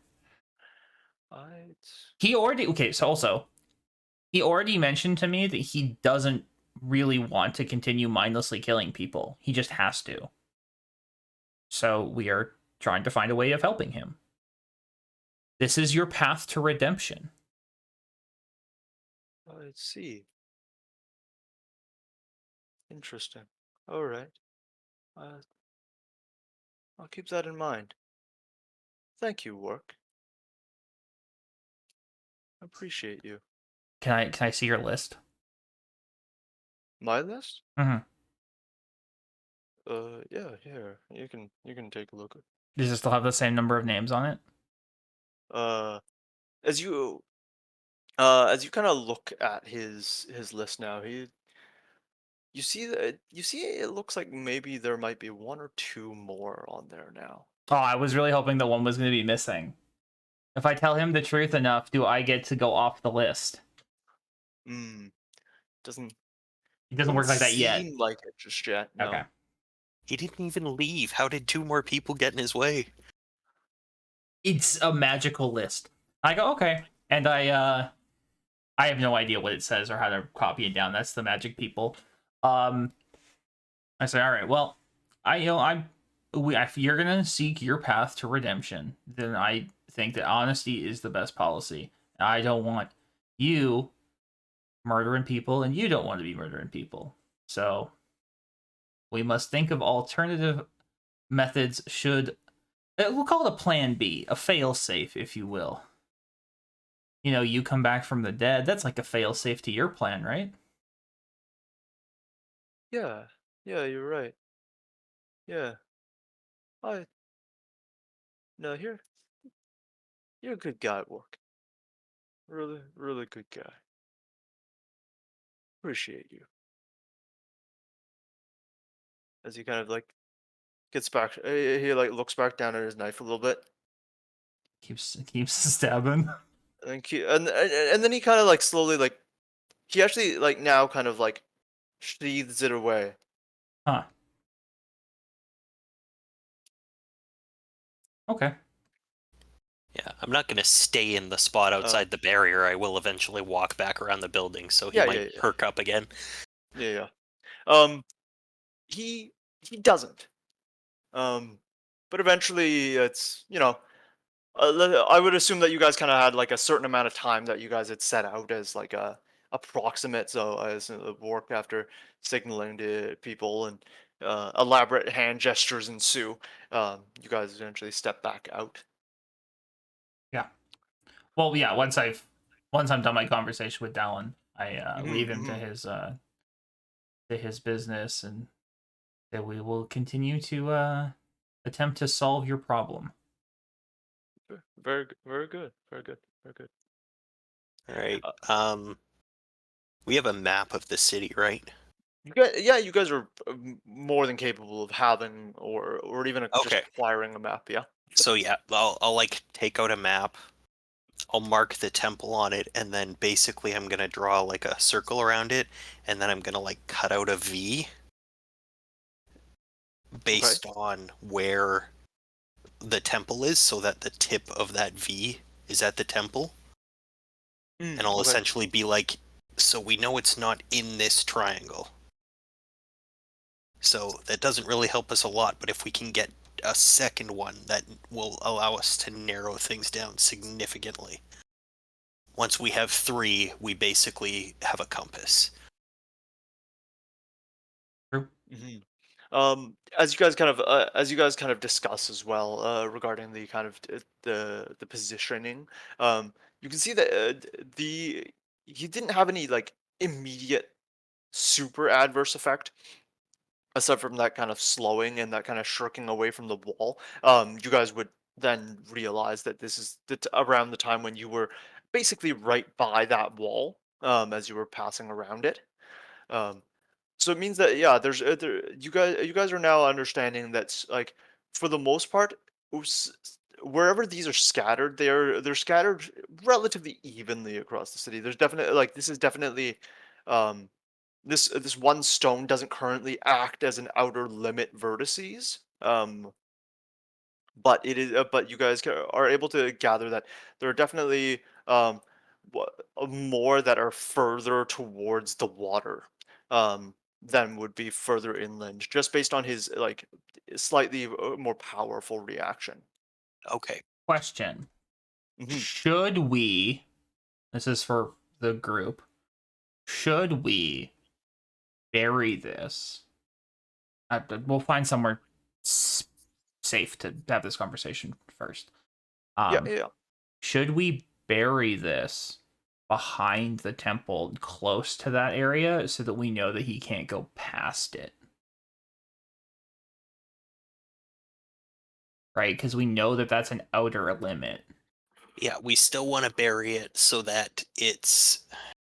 I He already so also he already mentioned to me that he doesn't really want to continue mindlessly killing people. He just has to. So we are trying to find a way of helping him. This is your path to redemption. I see. Interesting. All right. Uh, I'll keep that in mind. Thank you, Work. I appreciate you. Can I see your list? My list? Mm-hmm. Yeah, here. You can take a look. Does it still have the same number of names on it? Uh, as you as you kind of look at his list now, you see it looks like maybe there might be one or two more on there now. Oh, I was really hoping that one was going to be missing. If I tell him the truth enough, do I get to go off the list? Hmm. Doesn't It doesn't work like that yet. seem like it just yet. No. Okay. He didn't even leave. How did 2 more people get in his way? It's a magical list. I go, okay. And I have no idea what it says or how to copy it down. That's the magic people. I say, all right, well, if you're gonna seek your path to redemption, then I think that honesty is the best policy. I don't want you murdering people, and you don't want to be murdering people. So we must think of alternative methods. We'll call it a plan B, a fail safe, if you will. You know, you come back from the dead. That's like a fail safe to your plan, right? Yeah. Yeah, you're right. Yeah. I no, you're a good guy at work. Really, really good guy. Appreciate you. As he kind of like gets back, he like looks back down at his knife a little bit, Keeps stabbing. and then he kind of like slowly like he actually like now kind of like sheathes it away. Huh. Okay. Yeah, I'm not going to stay in the spot Uh, outside the barrier. I will eventually walk back around the building, so he yeah, might yeah, yeah, perk up again. yeah, yeah. Um, he doesn't. But eventually it's I would assume that you guys kind of had like a certain amount of time that you guys had set out as like a approximate. So as work after signaling to people and elaborate hand gestures ensue, you guys eventually step back out. Yeah. Well, yeah. Once I'm done my conversation with Dallin, I leave him Mm-hmm. to his business, and that we will continue to attempt to solve your problem. Very, very good, very good, very good. All right. Uh, We have a map of the city, right? yeah, you guys are more than capable of having or even just Okay. acquiring a map. Yeah. So yeah, I'll like take out a map. I'll mark the temple on it, and then basically I'm gonna draw like a circle around it, and then I'm gonna like cut out a V Okay. based on where the temple is, so that the tip of that V is at the temple. And I'll Okay. essentially be like, so we know it's not in this triangle. So that doesn't really help us a lot, but if we can get a second one, that will allow us to narrow things down significantly. Once we have 3, we basically have a compass. True. As you guys kind of discuss as well regarding the kind of the positioning, you can see that the he didn't have any like immediate super adverse effect aside from that kind of slowing and that kind of shirking away from the wall. You guys would then realize that this is around the time when you were basically right by that wall as you were passing around it. Um, so it means that yeah, you guys are now understanding that like for the most part, wherever these are scattered, they're scattered relatively evenly across the city. There's definitely like this is definitely um this one stone doesn't currently act as an outer limit vertices. But it is but you guys are able to gather that there are definitely more that are further towards the water than would be further inland just based on his like slightly more powerful reaction. Okay. Question. Mhm. Should we, this is for the group, should we bury this? We'll find somewhere safe to have this conversation first. Yeah. Should we bury this behind the temple close to that area so that we know that he can't go past it? Right? Because we know that that's an outer limit. Yeah, we still want to bury it so that it's.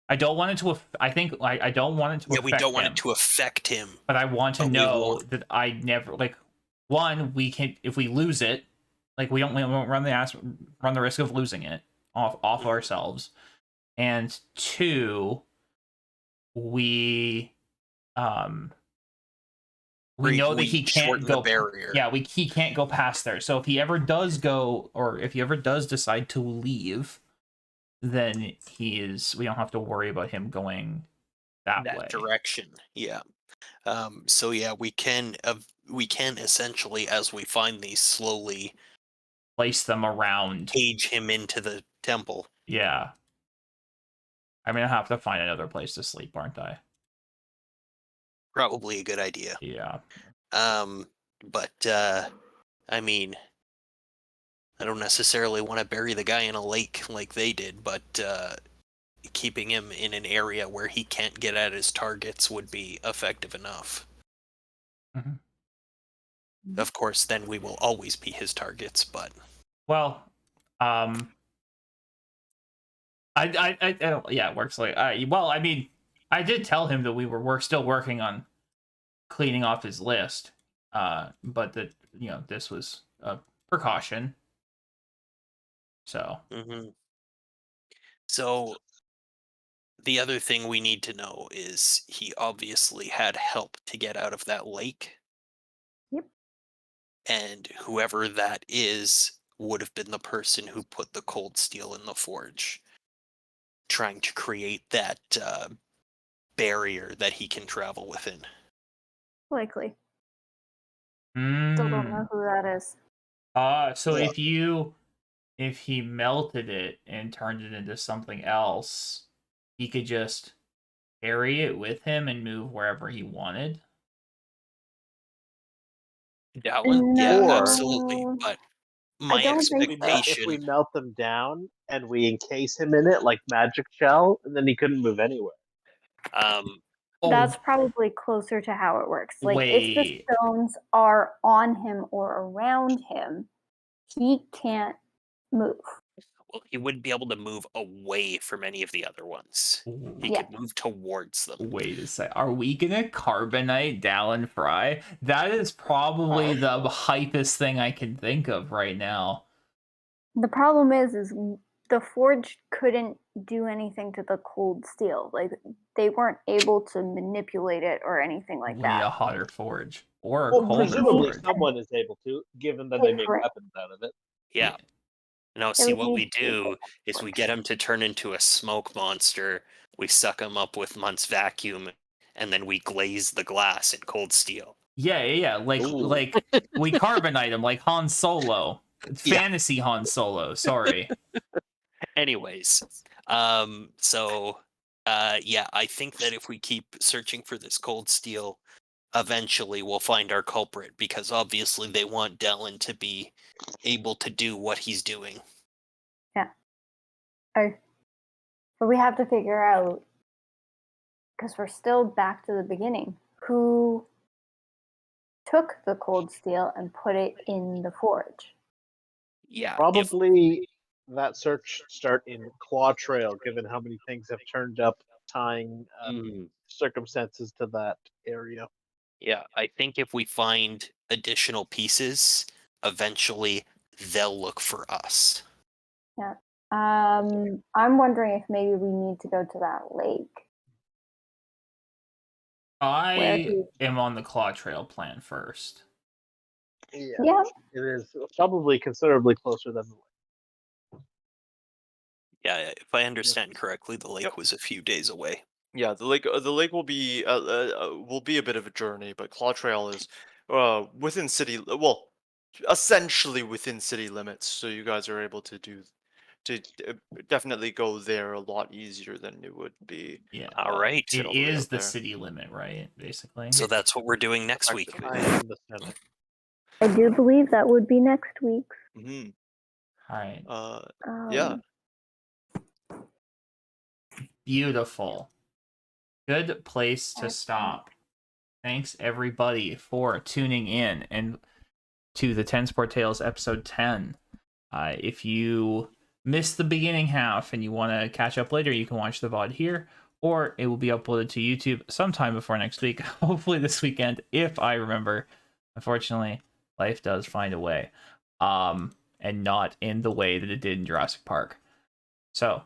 I don't want it to. I think I don't want it to Yeah, affect we don't want him, it to affect him. but I want to but we know want- that I never like. One, we can if we lose it, like we won't run the risk of losing it off ourselves, and two, we know that he can't shorten go the barrier. Yeah, he can't go past there. So if he ever does go, or if he ever does decide to leave, then we don't have to worry about him going that way. Direction. Yeah. So yeah, we can essentially, as we find these, slowly Place them around. cage him into the temple. Yeah. I'm gonna have to find another place to sleep, aren't I? Probably a good idea. Yeah. But I mean, I don't necessarily want to bury the guy in a lake like they did, but keeping him in an area where he can't get at his targets would be effective enough. Mhm. Of course, then we will always be his targets, but Well, I don't, yeah, it works like well, I mean, I did tell him that we're still working on cleaning off his list, but that this was a precaution. So So the other thing we need to know is he obviously had help to get out of that lake. Yep. And whoever that is would have been the person who put the cold steel in the forge, trying to create that barrier that he can travel within. Likely. Still don't know who that is. So Yeah. if he melted it and turned it into something else, he could just carry it with him and move wherever he wanted. Dallin? Yeah, Or- absolutely. But my don't think so. expectation. If we melt them down and we encase him in it like magic shell, and then he couldn't move anywhere. That's probably closer to how it works. Like if the Wait. stones are on him or around him, he can't move. Well, he wouldn't be able to move away from any of the other ones. He Yeah. could move towards them. Wait a sec. Are we gonna carbonite Dallin Fry? That is probably the hypest thing I can think of right now. The problem is the forge couldn't do anything to the cold steel. Like they weren't able to manipulate it or anything like We need that. a hotter forge or a Well, colder presumably forge. someone is able to, given that they make Different. weapons out of it. Yeah. Now, It see, would what we need to be do is we get him to turn into a smoke monster. We suck him up with Munt's vacuum, and then we glaze the glass in cold steel. Yeah. Like we carbonite him like Han Solo. Yeah. Fantasy Han Solo. Sorry. Anyways, yeah, I think that if we keep searching for this cold steel, eventually we'll find our culprit, because obviously they want Dallin to be able to do what he's doing. Yeah. But we have to figure out, because we're still back to the beginning, who took the cold steel and put it in the forge. Yeah. Probably that search start in Claw Trail, given how many things have turned up tying circumstances to that area. Yeah, I think if we find additional pieces, eventually they'll look for us. Yeah. I'm wondering if maybe we need to go to that lake. I am on the Claw Trail plan first. Yeah. It is probably considerably closer than the lake. Yeah, if I understand correctly, the lake Yep. was a few days away. Yeah, the lake will be a bit of a journey, but Claw Trail is within city, well, essentially within city limits. So you guys are able to definitely go there a lot easier than it would be. Yeah. All right. It all the way is out the there. city limit, right? Basically. So that's what we're doing next week. Effectively. I am the Senate. I do believe that would be next week's. Hmm. All right. Yeah. Beautiful. Good place to Excellent. stop. Thanks everybody for tuning in and to the Tensport Tales episode 10. If you missed the beginning half and you want to catch up later, you can watch the VOD here, or it will be uploaded to YouTube sometime before next week, hopefully this weekend, if I remember. Unfortunately, life does find a way, and not in the way that it did in Jurassic Park. So,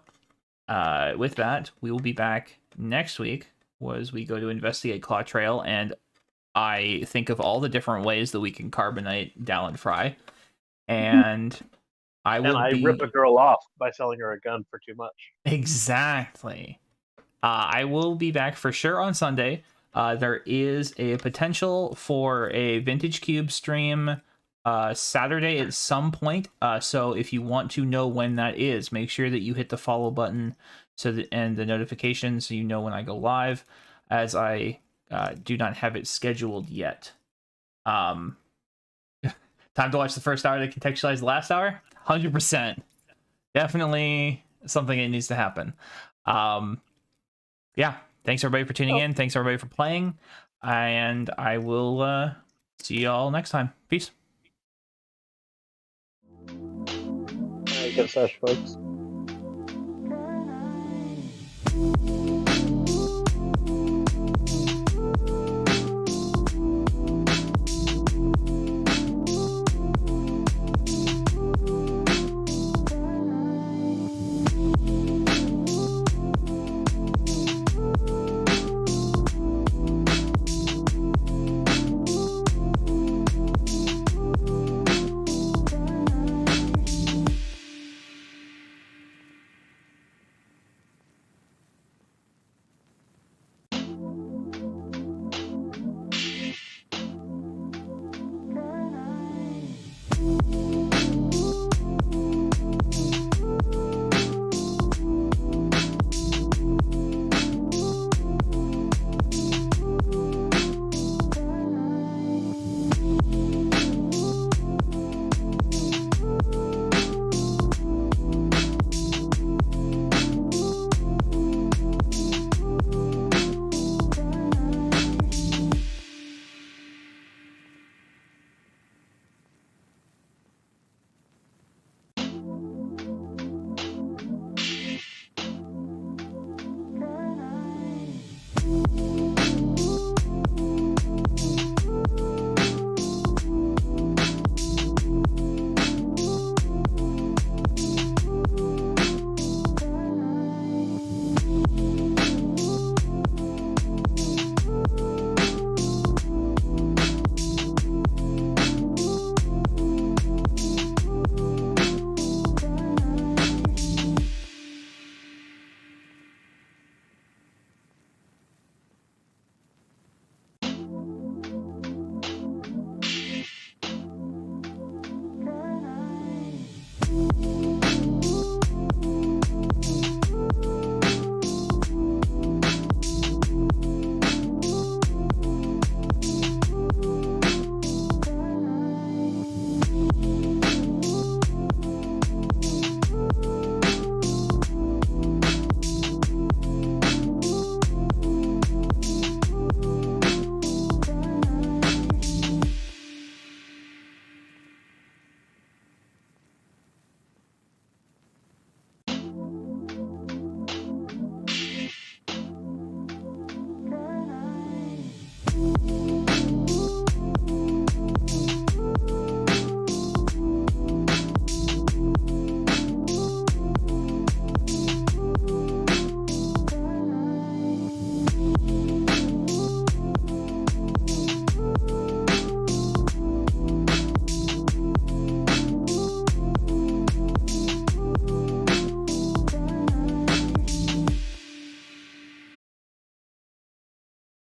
with that, we will be back next week as we go to investigate Claw Trail, and I think of all the different ways that we can carbonite Dallin Fry, and I will And I be... rip a girl off by selling her a gun for too much. Exactly. I will be back for sure on Sunday. There is a potential for a Vintage Cube stream Saturday at some point. So if you want to know when that is, make sure that you hit the follow button and the notification so you know when I go live, as I do not have it scheduled yet. Time to watch the first hour to contextualize the last hour? 100%. Definitely something that needs to happen. Yeah, thanks everybody for tuning in. Thanks everybody for playing. And I will see y'all next time. Peace. Good sesh, folks.